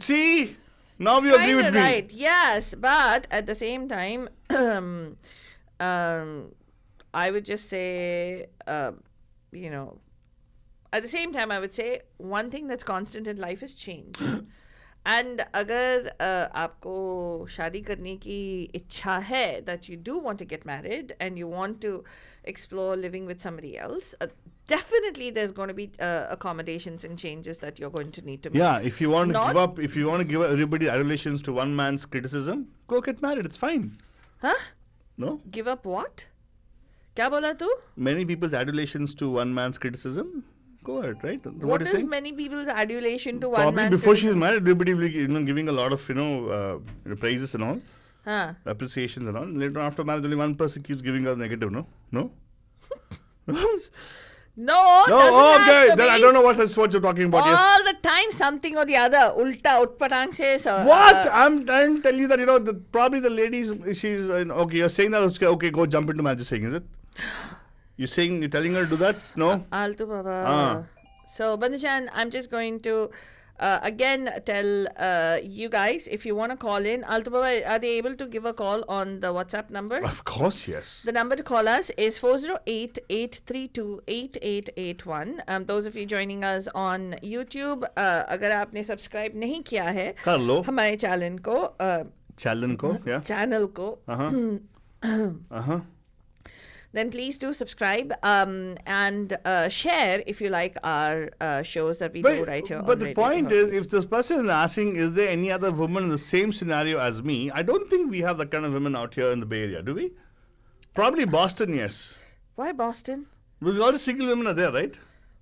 See? Now you agree with me. Right, yes. But at the same time, I would just say, at the same time, I would say one thing that's constant in life is change. And अगर आपको शादी करने की इच्छा है, that you do want to get married and you want to explore living with somebody else, definitely there's going to be accommodations and changes that you're going to need to make. Yeah, if you want to give everybody adulations to one man's criticism, go get married. It's fine. Huh? No? Give up what? क्या बोला तू? Many people's adulations to one man's criticism. Go ahead, right? What is many people's adulation to one Probably man's before criticism? she's married, everybody will be giving a lot of praises and all, appreciations and all. Later on, after marriage, only one person keeps giving us negative. No. No, Okay. Then I don't know what you're talking about. All the time, something or the other. Ulta, utpatang says. What? I'm trying to tell you that probably the ladies, she's okay. You're saying that okay, go jump into marriage. Saying is it? You're telling her to do that? No. Altu Baba. So Bandhujan, I'm just going to again, tell you guys, if you want to call in, Altubaba, are they able to give a call on the WhatsApp number? Of course, yes. The number to call us is 408-832-8881. Those of you joining us on YouTube, अगर आपने subscribe नहीं किया है कर लो हमारे channel को yeah. Channel को then please do subscribe and share if you like our shows that we do right here. But on the Radio point Hub. is, if this person is asking, is there any other woman in the same scenario as me? I don't think we have that kind of women out here in the Bay Area, do we? Probably Boston, yes. Why Boston? Because all the single women are there, right?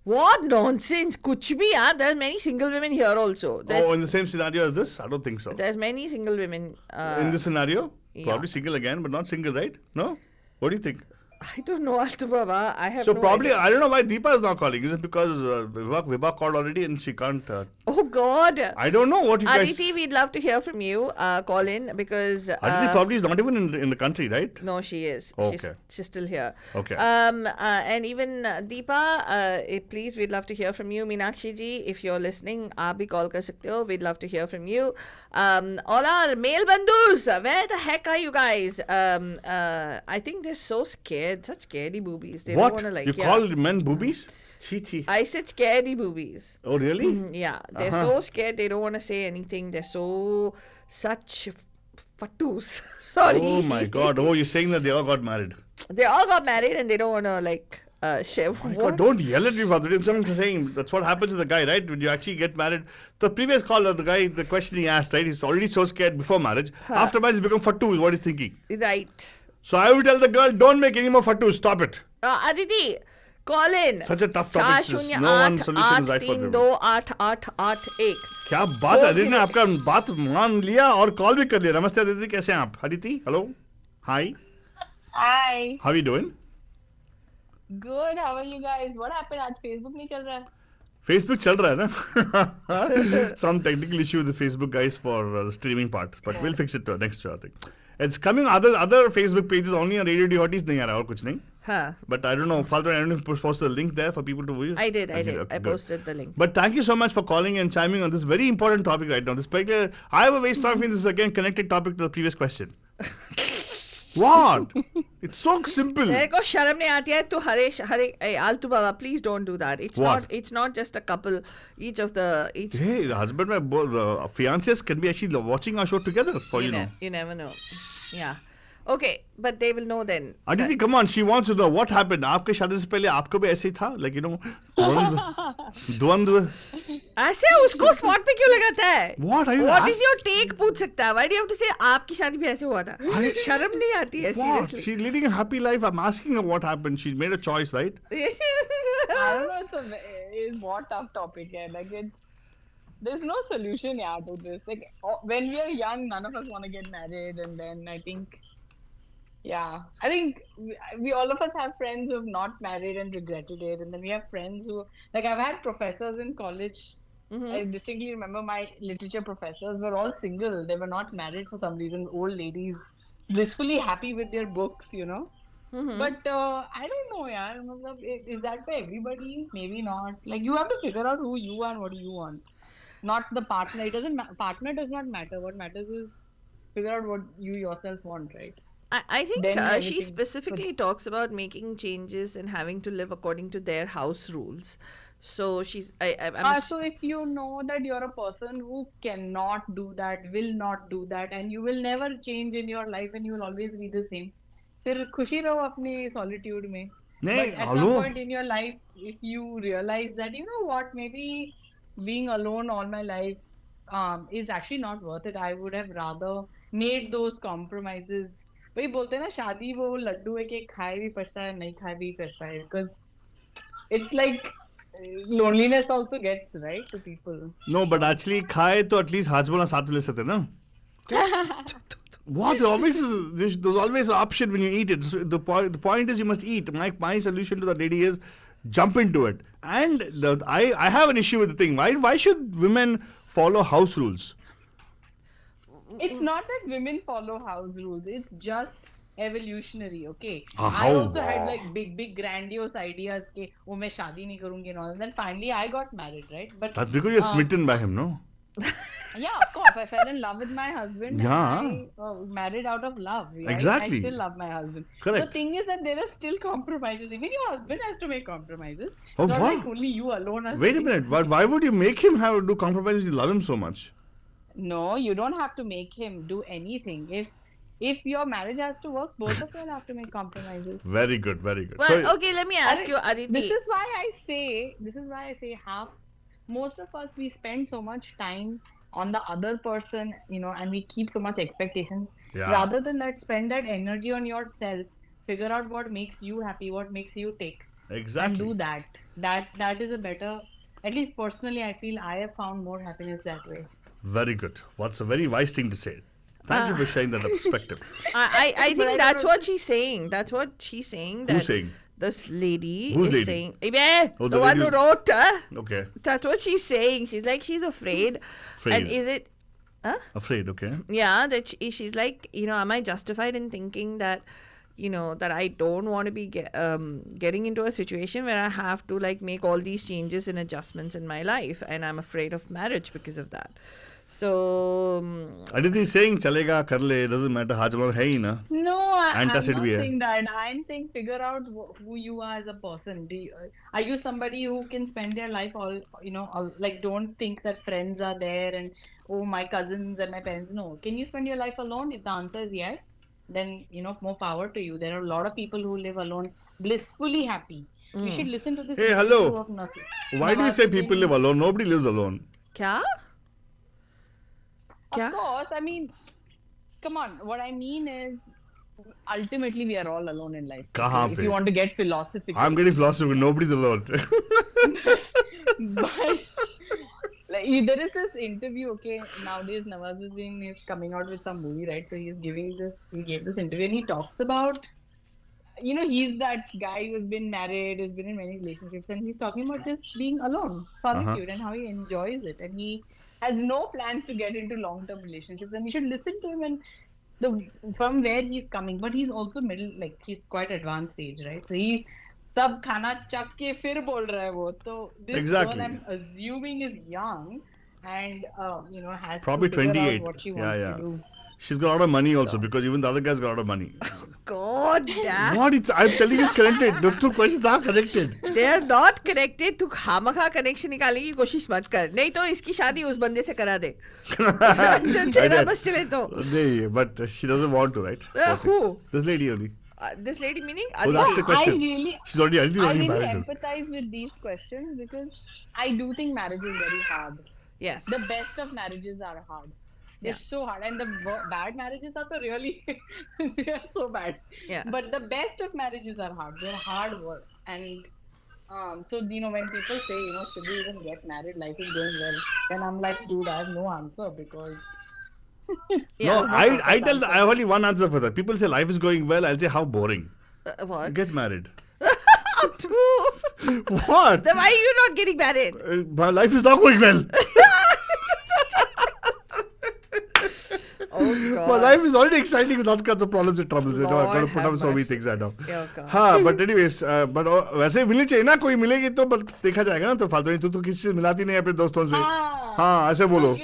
What nonsense! Kuch bhi, yeah. There are many single women here also. Oh, in the same scenario as this? I don't think so. There's many single women. In this scenario? yeah. Probably single again, but not single, right? No? What do you think? I don't know, Altubaba. I have So no probably, idea. I don't know why Deepa is not calling. Is it because Vibha called already and she can't? Oh God! I don't know what you guys... Aditi, we'd love to hear from you. Call in because Aditi probably is not even in the country, right? no, she is. Okay. She's still here. Okay. And even Deepa, please, we'd love to hear from you. Meenakshi ji, if you're listening, aap bhi call kar sakte ho. We'd love to hear from you. All our male bandhus, where the heck are you guys? I think they're so scared. Such scaredy boobies. They What? don't want to You call men boobies? Chi. I said scaredy boobies. Oh, really? Yeah, they're so scared. They don't want to say anything. They're such fattus. Sorry. Oh my God. Oh, you're saying that they all got married. They all got married and they don't want to share. Oh my God, don't yell at me, Father. I'm saying that's what happens to the guy, right? When you actually get married. The previous caller, the guy, the question he asked, right? He's already so scared before marriage. After marriage, he's become fattu, is what he's thinking. Right. So I would tell the girl, don't make any more fattu. Stop it. Aditi, call in. Such a tough topic. No one solution is right for them. 408-832-8881. क्या बात है अदिति ने आपका बात मान लिया और call भी कर लिया नमस्ते अदिति कैसे हैं आप Aditi hello hi Hi. How you doing Good. How are you guys? What happened? आज Facebook नहीं चल रहा है. Facebook चल रहा है ना some technical issue with the Facebook guys for the streaming part but we'll fix it next show I think it's coming other Facebook pages only on Radio DHOTs नहीं आ रहा और कुछ नहीं Huh. but I don't know Falter I don't know if you posted the link there for people to view I did. Okay, I good. posted the link. But thank you so much for calling and chiming on this very important topic right now. This particular, I have a very strong feeling this is again connected topic to the previous question. What? It's so simple. तेरे को शर्म नहीं आती है तो हरे आलतू बाबा please don't do that. What? It's not just a couple. Each Hey, the husband and fiancés can be actually watching our show together for you know. You never know. Yeah. Okay, but they will know then. Aditi, come on, she wants to know what happened. आपके शादी से पहले आपको भी ऐसे ही था? Like you know, द्वंद्व. ऐसे उसको स्पॉट पे क्यों लगाता है? What are you? What is your take पूछ सकता है? Why do you have to say आपकी शादी भी ऐसे हुआ था? शर्म नहीं आती है What? seriously. She's leading a happy life. I'm asking her what happened. She's made a choice, right? I don't know. It's what tough topic है. Like there's no solution yeah to this. Like when we are young, none of us want to get married, and then I think we all of us have friends who have not married and regretted it, and then we have friends who like I've had professors in college. I distinctly remember my literature professors were all single. They were not married for some reason. Old ladies, blissfully happy with their books, you know. But I don't know, yaar. Is that for everybody? Maybe not. Like you have to figure out who you are and what you want, not the partner. It doesn't. Partner does not matter. What matters is figure out what you yourself want, right? I think Then she everything specifically talks about making changes and having to live according to their house rules. So she's So if you know that you're a person who cannot do that, will not do that, and you will never change in your life, and you will always be the same, फिर खुशी रहो अपनी solitude में. नहीं, But at some point in your life, if you realize that you know what, maybe being alone all my life is actually not worth it. I would have rather made those compromises. वही बोलते हैं ना शादी वो लड्डू है कि खाए भी पछता है नहीं खाए भी पछता है because it's like loneliness also gets right to people. No, but actually खाए तो at least हाजमोला साथ में ले सकते ना. What? There's always an option when you eat it. So the point is you must eat. My solution to that lady is jump into it. And I have an issue with the thing. Why should women follow house rules? It's not that women follow house rules. It's just evolutionary, okay? Oh, I also had like big grandiose ideas ke, oh, मैं शादी नहीं करूँगी and all. And then finally I got married, right? But That's because you're smitten by him, no? yeah, of course, I fell in love with my husband Yeah. and I married out of love. Right? Exactly. I still love my husband. Correct. The thing is that there are still compromises. Even your husband has to make compromises. Oh, It's not wow. like only you alone are Wait a saying- minute. Why would you make him have to do compromises? You love him so much. No, you don't have to make him do anything. If your marriage has to work, both of you will have to make compromises. Very good. Very good. Well, So, okay, let me ask you, Aditi. This is why I say half. Most of us, we spend so much time on the other person, and we keep so much expectations. Yeah. Rather than that, spend that energy on yourself. Figure out what makes you happy, what makes you tick, and exactly. do that. That is a better. At least personally, I feel I have found more happiness that way. Very good. What's a very wise thing to say. Thank you for sharing that perspective. I But I think don't that's know- what she's saying. That's what she's saying. That Who's saying? This lady Who's is lady? saying, "Eh, Oh, the the one lady who who's- wrote, Okay. that's what she's saying. She's like, she's afraid. Afraid. And is it, Afraid, okay. yeah, that she's like, am I justified in thinking that, that I don't want to be getting into a situation where I have to like make all these changes and adjustments in my life, and I'm afraid of marriage because of that. So, Aditi is saying, chalega, kar le, doesn't matter. Hajmal hai hi na. No, I'm Antacid not bhi hai. saying that. I'm saying figure out who you are as a person. Are you somebody who can spend their life like don't think that friends are there and oh my cousins and my parents. No. Can you spend your life alone? If the answer is yes, then more power to you. There are a lot of people who live alone, blissfully happy. You should listen to this. Hey, interview hello. of Why do you say Nawazuddin. people live alone? Nobody lives alone. kya? Of Kya? course, I mean, come on. What I mean is, ultimately, we are all alone in life. Kahan If pe? you want to get philosophical. I'm getting philosophical. Nobody's alone. But like, there is this interview, okay, nowadays Nawazuddin is coming out with some movie, right? So he gave this interview and he talks about, he's that guy who's been married, who's been in many relationships, and he's talking about just being alone, solitude, and how he enjoys it. And he has no plans to get into long-term relationships, and you should listen to him and from where he's coming. But he's also he's quite advanced age, right? So he सब खाना चख के फिर बोल रहा है वो तो this Exactly. girl I'm assuming is young and has Probably to figure 28. out what she Yeah, wants yeah. to do. She's got a lot of money also because even the other guy's got a lot of money. God damn. What? I'm telling you, it's connected. The two questions are connected. They are not connected. तू खामखा connection निकालने की कोशिश मत कर, नहीं तो इसकी शादी उस बंदे से करा दे. तेरा बस चले तो. No, but she doesn't want to, right? Poor thing. Who? This lady only. This lady meaning Who's asked the Aditi. question? She's already I really married. empathize with these questions because I do think marriage is very hard. Yes. The best of marriages are hard. They're Yeah. so hard, and the bad marriages are so really they are so bad. Yeah. But the best of marriages are hard. They're hard work, and so when people say should we even get married? Life is going well. Then I'm like, dude, I have no answer because. No, I tell I have only one answer for that. People say life is going well. I'll say how boring. What? Get married. Then What? why are you not getting married? My life is not going well. Oh My God. life is already exciting with lots of problems and troubles. I've got to Lord put have up so many mercy. things right now. Oh God. हाँ but anyways but वैसे मिलनी चाहिए ना कोई मिलेगी तो but देखा जाएगा ना तो फालतू नहीं तू किसी से मिलाती नहीं है अपने दोस्तों से हाँ ऐसे बोलो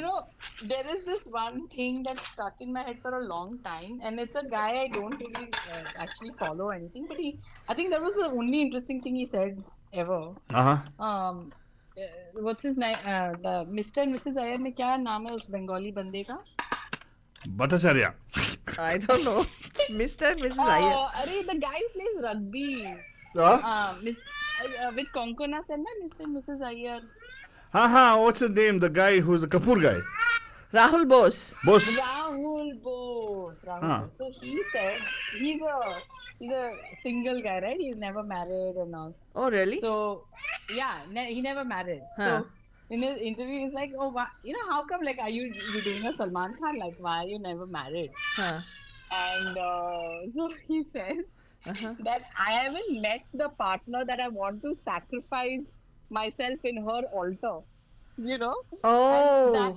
There is this one thing that stuck in my head for a long time, and it's a guy I don't really actually follow anything, but I think that was the only interesting thing he said ever. What's his name? The Mr. and Mrs. Iyer में क्या नाम है उस बंगाली बंदे का? Bhattacharya. I don't know. Mr. and Mrs. Iyer. अरे the guy who plays rugby. With Konkona Senna, Mr. and Mrs. Iyer. What's his name? The guy who's a Kapoor guy. Rahul Bose. Boss. Rahul Bose. Huh. Bose. So he said he's a single guy, right? He's never married and all. Oh really? So yeah, he never married. Huh. So in his interview, he's like, "Oh, how come? Like, are you doing a Salman Khan? Like, why are you never married?" Huh. And so he says that I haven't met the partner that I want to sacrifice myself in her altar. Oh. And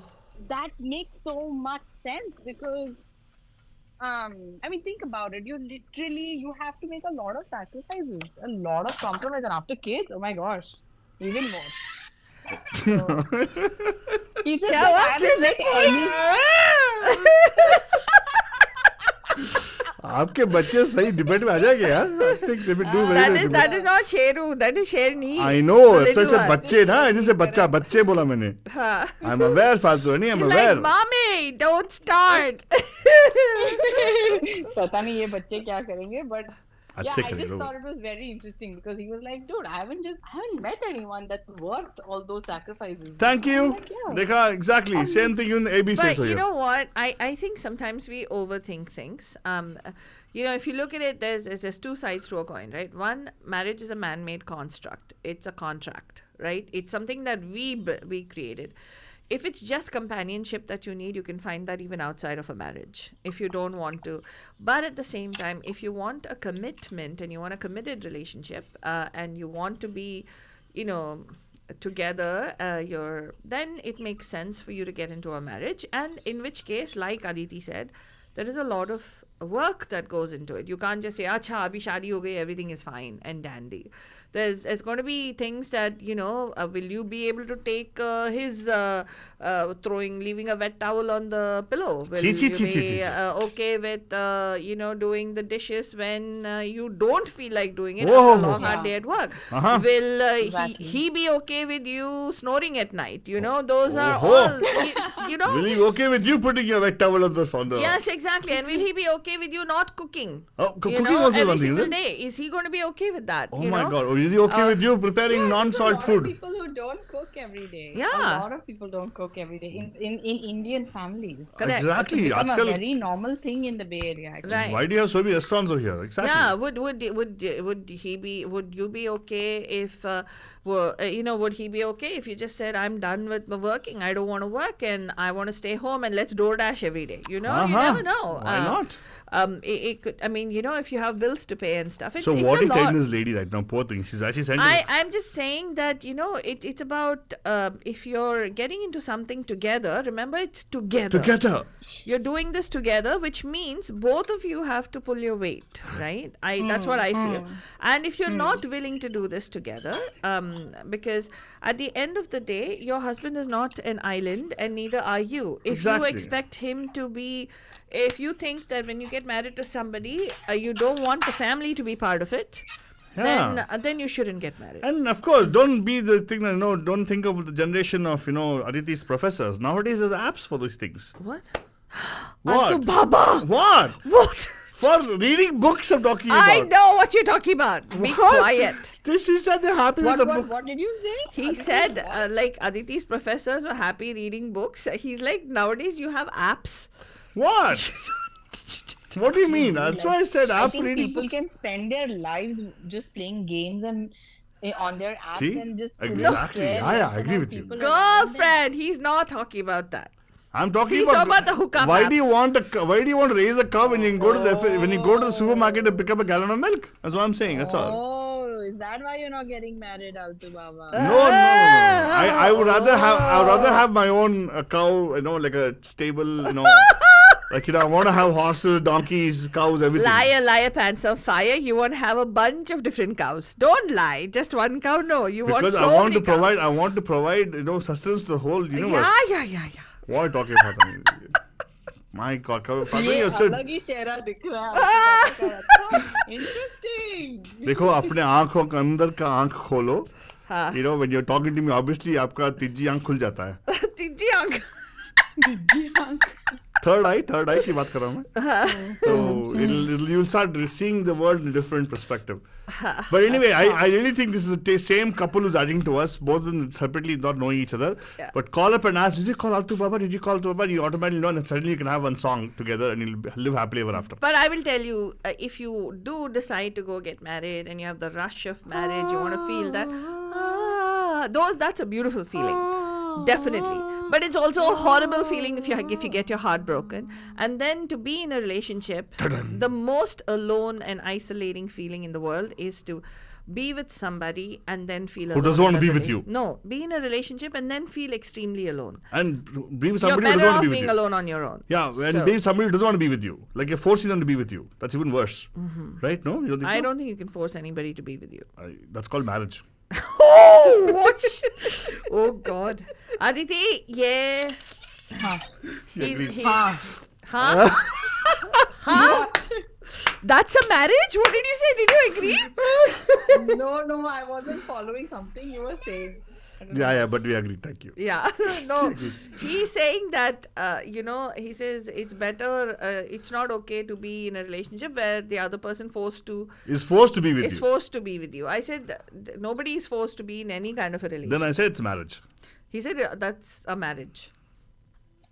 that makes so much sense because I mean, think about it. You have to make a lot of sacrifices, a lot of compromise, and after kids, oh my gosh, even more. So, he just क्या हुआ? had it like early. आपके बच्चे सही debate में आ जाएंगे यार. I think they will do very well. that is not Sheru, that is Sherni. I know. The ऐसे little ऐसे one. बच्चे ना, इनसे बच्चे बोला मैंने. हाँ. I'm aware फालतू नहीं, I'm She's aware. like, Mommy, don't start. पता नहीं ये बच्चे क्या करेंगे, but yeah, अच्छे I करेंगे just लोग. thought it was very interesting because he was like, dude, I haven't met anyone that's worth all those sacrifices. Thank you. I'm like, yeah. देखा exactly same thing in ABC. But so you yeah. know what? I think sometimes we overthink things. If you look at it, there's two sides to a coin, right? One, marriage is a man-made construct. It's a contract, right? It's something that we created. If it's just companionship that you need, you can find that even outside of a marriage if you don't want to. But at the same time, if you want a commitment and you want a committed relationship and you want to be, together, then it makes sense for you to get into a marriage. And in which case, like Aditi said, there is a lot of work that goes into it. You can't just say, "Acha, abhi shaadi ho gayi, everything is fine and dandy." There's going to be things that will you be able to take his leaving a wet towel on the pillow? Will Chi, chi, you chi, be chi, chi, chi. okay with doing the dishes when you don't feel like doing it Whoa. after a long hard day at work? Uh-huh. Will Exactly. he be okay with you snoring at night? Those are Oh. all Will he okay with you putting your wet towel on the Yes, exactly. And will he be okay with you not cooking? Oh, cooking also is every one thing, single is it? day? Is he going to be okay with that? Oh my God. Is he okay with you preparing non-salt A lot food? of people who don't cook every day. Yeah. A lot of people don't cook every day in Indian families. Correct. Exactly. It's become a आजकल very normal thing in the Bay Area. Actually. Right. why do you have so many restaurants over here? Exactly. Yeah, would you be okay if would he be okay if you just said, I'm done with my working, I don't want to work and I want to stay home and let's DoorDash every day? You never know. Why not? It could, if you have bills to pay and stuff, it's So it's what a are you telling lot. this lady right now? Poor thing. She's actually sending. I'm just saying that it's about if you're getting into something together, remember it's together. you're doing this together, which means both of you have to pull your weight, right? That's what I feel. And if you're not willing to do this together, because at the end of the day, your husband is not an island and neither are you. If Exactly. you expect him to be, if you think that when you get married to somebody, you don't want the family to be part of it, Yeah. then you shouldn't get married. And of course, don't be the thing that don't think of the generation of Aditi's professors. Nowadays, there's apps for these things. What? What? Altu Baba! What? What? For reading books, I'm talking about. I know what you're talking about. Be What? quiet. This is that they're happy with the book. What did you say? He said, like, Aditi's professors were happy reading books. He's like, nowadays you have apps. What? What do you mean? That's why I said I app think reading. people can spend their lives just playing games and on their apps See? and just Exactly. care Yeah, I less agree about with you. people around them. Girlfriend, he's not talking about that. I'm talking He's about. talking about the hookup Why do you apps. want why do you want to raise a cow when you can go to the supermarket and pick up a gallon of milk? That's what I'm saying. That's all. Oh, is that why you're not getting married, Altu Baba? No. I would rather have my own cow, like a stable, like I want to have horses, donkeys, cows, everything. Liar, pants on fire. You want to have a bunch of different cows. Don't lie. Just one cow. No, you want Because so I want many to provide. I want to provide, sustenance to the whole universe. Yeah. What are you talking about? My God, ये अलग ही चेहरा दिख रहा है Interesting. देखो अपने आंखों के अंदर का आंख खोलो. हाँ. When you're talking to me, obviously आपका तीजी आंख खुल जाता है. तीजी आंख. Third eye की बात कर रहा हूँ मैं. So you'll start seeing the world in a different perspective. But anyway, I really think this is the same couple who's adding to us, both of them separately not knowing each other. Yeah. But call up and ask, did you call Altu Baba? Did you call Altu Baba? You automatically know, and suddenly you can have one song together and you'll live happily ever after. But I will tell you, if you do decide to go get married and you have the rush of marriage, you want to feel that, that's a beautiful feeling. Definitely. But it's also a horrible feeling if you get your heart broken. And then to be in a relationship, the most alone and isolating feeling in the world is to be with somebody and then feel Who alone. doesn't in want to a be with you. No, be in a relationship and then feel extremely alone. And be with You're somebody who better doesn't want off to be with being you. alone on your own. Yeah, and So- be with somebody who doesn't want to be with you. Like you're forcing them to be with you. That's even worse. Right? No? You don't think I so? don't think you can force anybody to be with you. That's called marriage. Oh, what? Oh, God. Aditi, yeah. agrees. Huh? Huh? That's a marriage? What did you say? Did you agree? No, I wasn't following something you were saying. I don't know. Yeah, but we agree. Thank you. Yeah. No. He's saying that, he says it's better, it's not okay to be in a relationship where the other person Is forced to be with is you. forced to be with you. I said nobody is forced to be in any kind of a relationship. Then I say it's marriage. He said that's a marriage.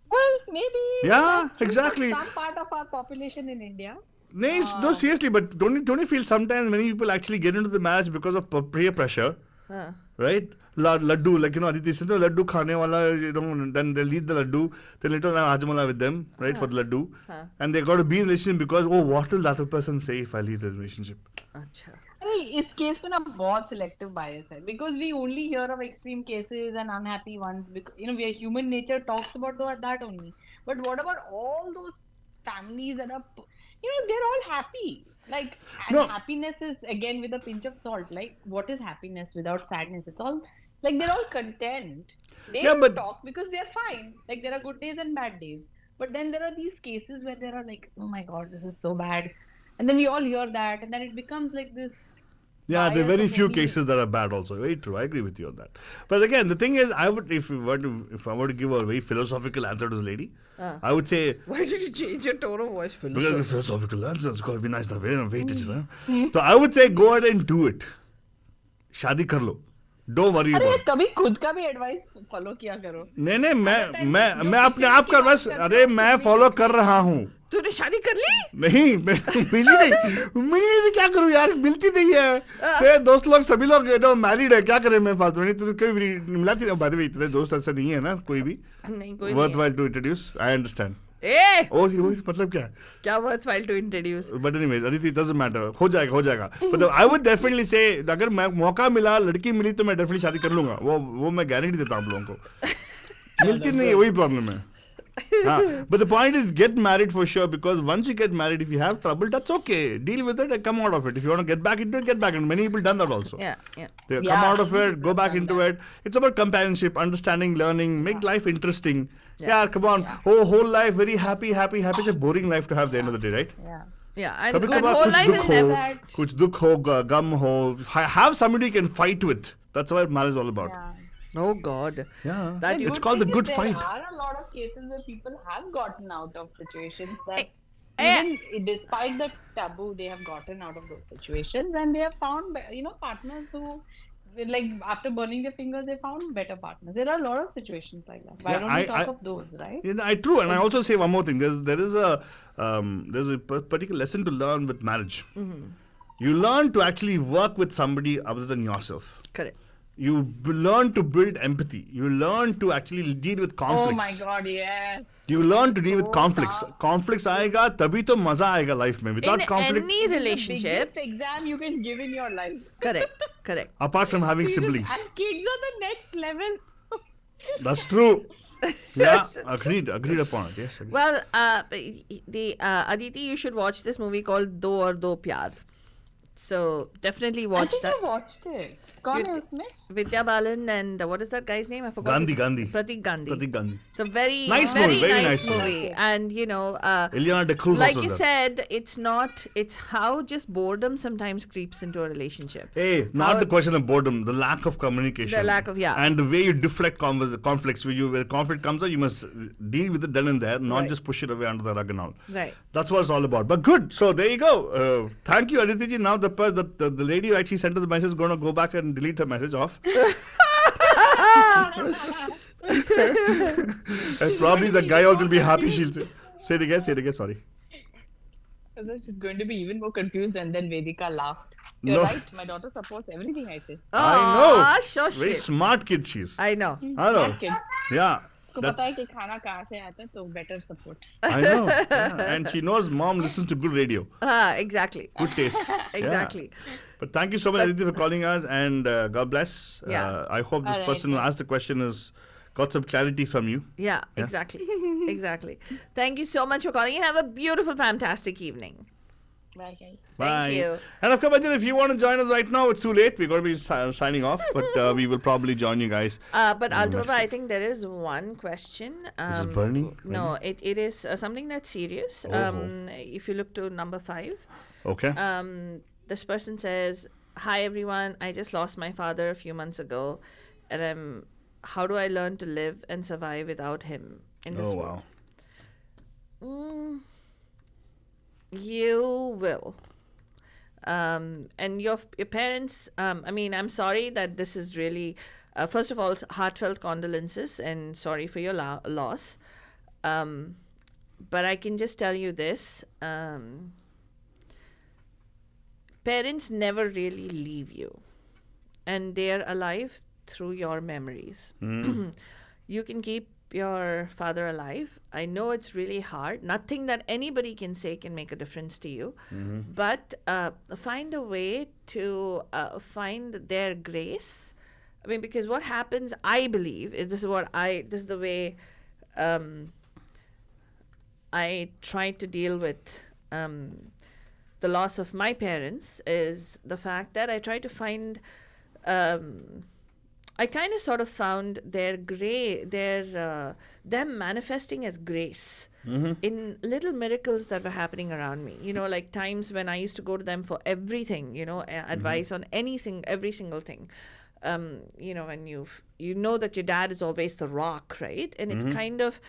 Well, maybe. Yeah, that's true for exactly. Some part of our population in India. No, seriously, but don't you feel sometimes many people actually get into the marriage because of peer pressure, Huh. right? Laddu, like, Aditi said, no, laddu khane wala, then they'll eat the laddu, then later on I have hajamala with them, right, for the laddu. And they got to be in a relationship because, what will the other person say if I leave the relationship? Acha. इस case में ना बहुत selective bias है because we only hear of extreme cases and unhappy ones because we human nature talks about that only, but what about all those families that are they're all happy, like, and No. happiness is again with a pinch of salt, like what is happiness without sadness? It's all like they're all content. They Yeah, don't but- talk because they're fine, like there are good days and bad days, but then there are these cases where there are like, oh my god, this is so bad, and then we all hear that and then it becomes like this. Yeah, there are bias very of few only- cases that are bad also. Very true. I agree with you on that. But again, the thing is, I would, if I were to give a very philosophical answer to this lady, I would say, Why did you change your tone of voice, Phil? because the philosophical answer, it's got to be nice the way and weightage, na? So I would say, go ahead and do it. शादी कर लो. Don't worry अरे about it. कभी खुद का भी advice follow किया करो. नहीं मैं अपने आप का बस, अरे मैं फॉलो कर रहा हूँ. तूने शादी कर ली? नहीं मिली नहीं क्या करूँ यार, मिलती नहीं है. फिर दोस्त लोग सभी लोग मैरिड है, क्या करें मैं फालतू नहीं. तो कभी मिलाती नहीं. बात इतने दोस्त ऐसे नहीं है ना कोई भी. नहीं कोई वर्थ नहीं. While to introduce. I understand. ए वही मतलब क्या है. क्या worthwhile to introduce? But anyways, Aditi, it doesn't matter. हो जाएगा. But I would definitely say, अगर मैं मौका मिला, लड़की मिली तो मैं definitely शादी कर लूंगा. वो मैं गारंटी देता हूँ आप लोगों को. मिलती नहीं है, वही प्रॉब्लम है. But the point is, get married for sure, because once you get married, if you have trouble, that's okay. Deal with it and come out of it. If you want to get back into it, get back. And many people done that also. Yeah. They come Yeah, out of it, go back into it. It's about companionship, understanding, learning, make life interesting. Yeah, come on. Whole life very happy. It's a boring life to have at the end of the day, right? Yeah. Yeah. And कभी but कभार whole कुछ life दुख is हो, never. कुछ दुख हो, गम हो, have somebody you can fight with. That's what marriage is all about. Yeah. Oh God. Yeah. That It's you- called the thing good is, fight. There are a lot of cases where people have gotten out of situations that Eh, even despite the taboo, they have gotten out of those situations and they have found, partners who, like, after burning their fingers, they found better partners. There are a lot of situations like that. Why Yeah, don't we I- talk of those, right? Yeah, true, and I also say one more thing. There's a particular lesson to learn with marriage. You learn to actually work with somebody other than yourself. Correct. You learn to build empathy. You learn to actually deal with Oh conflicts. my God, yes. You learn to deal with So conflicts. tough. Conflicts आएगा तभी तो मजा आएगा life में. Without In conflict, any The relationship. biggest exam you can give in your life. Correct. apart from having siblings. And kids are the next level. That's true. Yeah, agreed upon it. Yes. Agreed. Well, Aditi, you should watch this movie called Do or Do Pyar. So definitely I watch think that. I watched it. कौन है You- उसमें? Vidya Balan and what is that guy's name? I forgot. Gandhi, his- Gandhi. Pratik Gandhi. Pratik Gandhi. It's a very Nice very movie, very nice nice movie. movie. And Ileana de Cruz like also you there. said, it's how just boredom sometimes creeps into a relationship. Hey, not How- the question of boredom, the lack of communication. The lack of- yeah. And the way you deflect conflicts. Where conflict comes out, you must deal with it then and there, not Right. just push it away under the rug and all. Right. That's what it's all about. But good. So there you go. Thank you, Aditi ji. Now the lady who actually sent us the message is going to go back and delete her message off. And probably the guy also will be happy. She'll say it again. Sorry. She's going to be even more confused, and then Vedika laughed. You're No. right. My daughter supports everything I say. I know. Ah, so Very shit. smart kid she is. I know. I know. Smart kid. Yeah. उसको पता है कि खाना कहाँ से आता है, तो better support. I know. Yeah. And she knows mom listens to good radio. Exactly. Good taste. Exactly. Yeah. But thank you so much, Aditi, for calling us, and God bless. Yeah. I hope this All right, person who yeah. asked the question has got some clarity from you. Yeah, exactly. Exactly. Thank you so much for calling in. Have a beautiful, fantastic evening. Bye, guys. Bye. you. And of course, Bachchan, if you want to join us right now, it's too late. We're going to be signing off, but we will probably join you guys. But next Altova, week. I think there is one question. Is it burning? No, it is something that's serious. Oh. If you look to number 5, Okay. this person says, "Hi everyone, I just lost my father a few months ago, and how do I learn to live and survive without him in this Oh, world?" wow. You will. And your parents, I mean, I'm sorry that this is really, first of all, heartfelt condolences and sorry for your loss. But I can just tell you this. Parents never really leave you, and they're alive through your memories. You can keep your father alive. I know it's really hard. Nothing that anybody can say can make a difference to you, but find a way to find their grace. I mean, because what happens, I believe, is this is the way I try to deal with the loss of my parents, is the fact that I try to find I kind of sort of found them manifesting as grace in little miracles that were happening around me. You know, like times when I used to go to them for everything, you know, advice on every single thing. You know, when you know that your dad is always the rock, right? And it's kind of,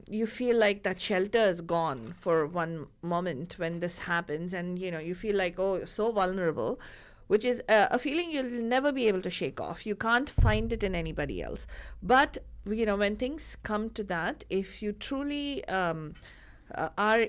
you feel like that shelter is gone for one moment when this happens, and, you know, you feel like, oh, so vulnerable, which is a feeling you'll never be able to shake off. You can't find it in anybody else. But, you know, when things come to that, if you truly are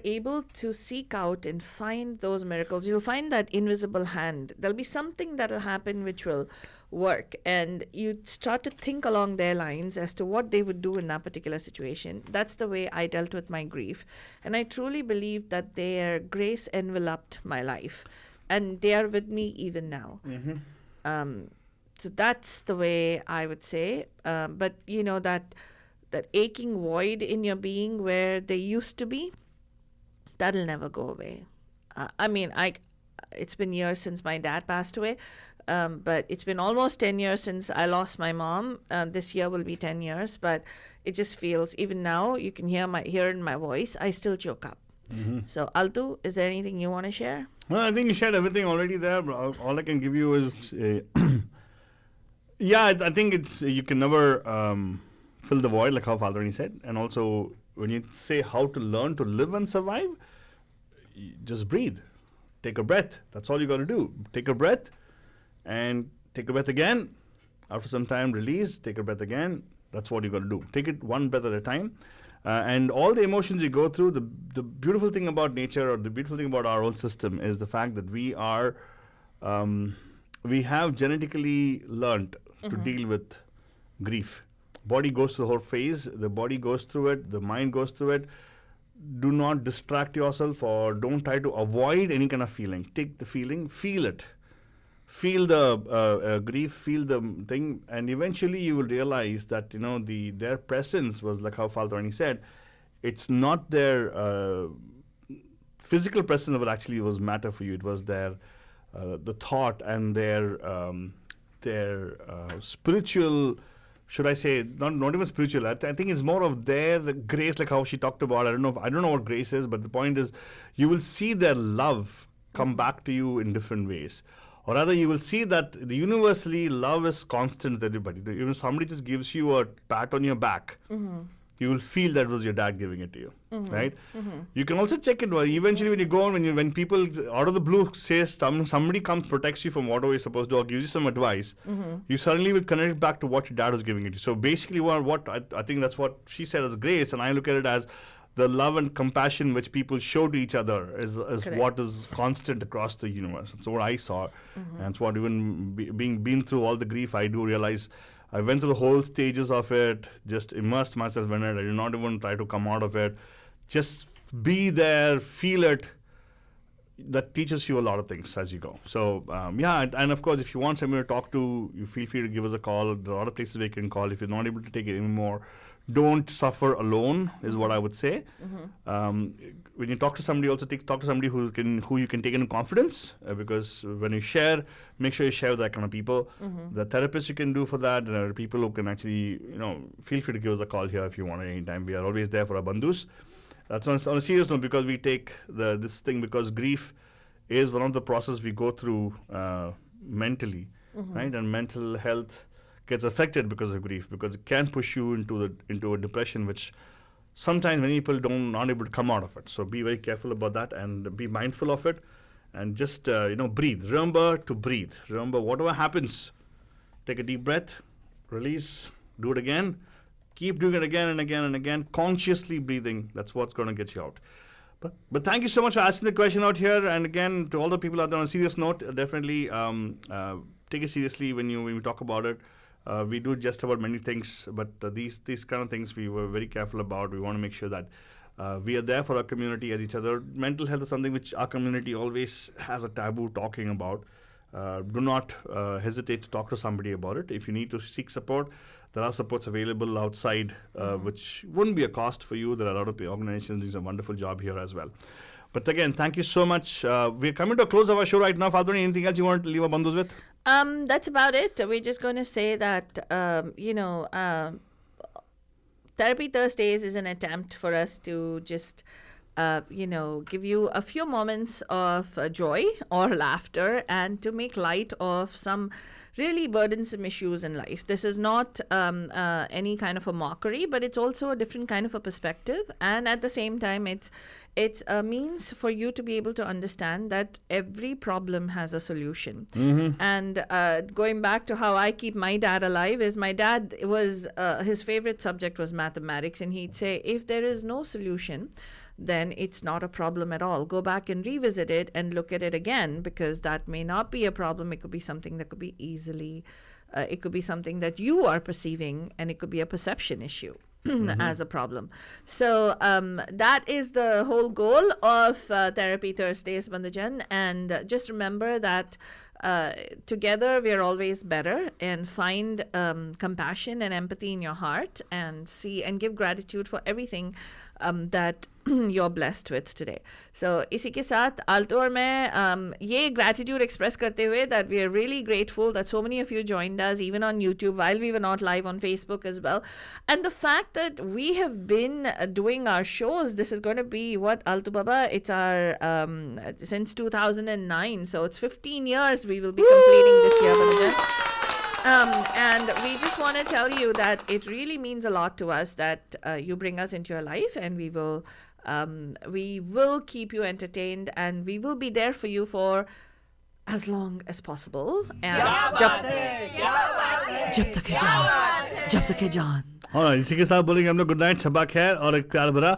able to seek out and find those miracles, you'll find that invisible hand. There'll be something that'll happen which will work, and you start to think along their lines as to what they would do in that particular situation. That's the way I dealt with my grief. And I truly believe that their grace enveloped my life. And they are with me even now. So that's the way I would say. But, you know, that aching void in your being where they used to be, that'll never go away. I mean, it's been years since my dad passed away, but it's been almost 10 years since I lost my mom. This year will be 10 years, but it just feels, even now, you can hear in my voice, I still choke up. So, Altu, is there anything you want to share? Well, I think you shared everything already there. All I can give you is, yeah, I think it's, you can never fill the void, like how Father Rani said. And also, when you say how to learn to live and survive, just breathe. Take a breath. That's all you got to do. Take a breath and take a breath again. After some time, release, take a breath again. That's what you got to do. Take it one breath at a time. And all the emotions you go through, the beautiful thing about nature, or the beautiful thing about our own system, is the fact that we have genetically learned to deal with grief. Body goes through the whole phase, the body goes through it, the mind goes through it. Do not distract yourself, or don't try to avoid any kind of feeling. Take the feeling, feel it. Feel the grief, feel the thing, and eventually you will realize that, you know, their presence was, like how Father Rani said, it's not their physical presence that actually was matter for you. It was their the thought and their spiritual, should I say, not even spiritual. I think it's more of their grace, like how she talked about. I don't know what grace is, but the point is, you will see their love come back to you in different ways. Or rather, you will see that the universally love is constant with everybody. Even somebody just gives you a pat on your back, you will feel that was your dad giving it to you, right? You can also check it. Eventually, when you go on, when people out of the blue say somebody comes, protects you from whatever you're supposed to do, or gives you some advice, you suddenly will connect it back to what your dad was giving it to you. So basically, what I think that's what she said as grace, and I look at it as the love and compassion which people show to each other is what is constant across the universe. So what I saw, and it's what even being through all the grief, I do realize I went through the whole stages of it, just immersed myself in it. I did not even try to come out of it. Just be there, feel it. That teaches you a lot of things as you go. So, and of course, if you want somebody to talk to, you feel free to give us a call. There are a lot of places where you can call. If you're not able to take it anymore, don't suffer alone, is what I would say. When you talk to somebody, also talk to somebody who you can take in confidence, because when you share, make sure you share with that kind of people. The therapists you can do for that, there are people who can actually, feel free to give us a call here if you want at any time. We are always there for our bandhus. That's on a serious note, because we take this thing, because grief is one of the processes we go through mentally, right? And mental health gets affected because of grief, because it can push you into a depression, which sometimes many people not able to come out of it. So be very careful about that and be mindful of it, and just breathe. Remember to breathe. Remember, whatever happens, take a deep breath, release, do it again. Keep doing it again and again and again, consciously breathing. That's what's going to get you out. But thank you so much for asking the question out here. And again, to all the people out there, on a serious note, definitely take it seriously when we talk about it. We do just about many things, but these kind of things we were very careful about. We want to make sure that we are there for our community as each other. Mental health is something which our community always has a taboo talking about. Do not hesitate to talk to somebody about it. If you need to seek support, there are supports available outside, which wouldn't be a cost for you. There are a lot of organizations doing a wonderful job here as well. But again, thank you so much. We're coming to a close of our show right now. Falguni, anything else you want to leave our bandhus with? That's about it. We're just going to say that, Therapy Thursdays is an attempt for us to just, give you a few moments of joy or laughter, and to make light of some really burdensome issues in life. This is not any kind of a mockery, but it's also a different kind of a perspective. And at the same time, it's a means for you to be able to understand that every problem has a solution. And going back to how I keep my dad alive, is my dad was, his favorite subject was mathematics. And he'd say, if there is no solution, then it's not a problem at all. Go back and revisit it and look at it again, because that may not be a problem. It could be something that could be easily, it could be something that you are perceiving, and it could be a perception issue as a problem. So that is the whole goal of Therapy Thursdays, Bandhujan. And just remember that together we are always better, and find compassion and empathy in your heart, and see and give gratitude for everything that you're blessed with today. So इसी के साथ आल्तो और मैं ये gratitude express करते हुए that we are really grateful that so many of you joined us even on YouTube while we were not live on Facebook as well. And the fact that we have been doing our shows, this is going to be what, Alto Baba, it's our since 2009, so it's 15 years we will be completing this year, Bandhujan. And we just want to tell you that it really means a lot to us that you bring us into your life, and we will keep you entertained, and we will be there for you for as long as possible. And जब तक है जान. All right, इसी के साथ बोलेंगे हम लोग गुड नाइट, शब्बा खैर और एक प्यार भरा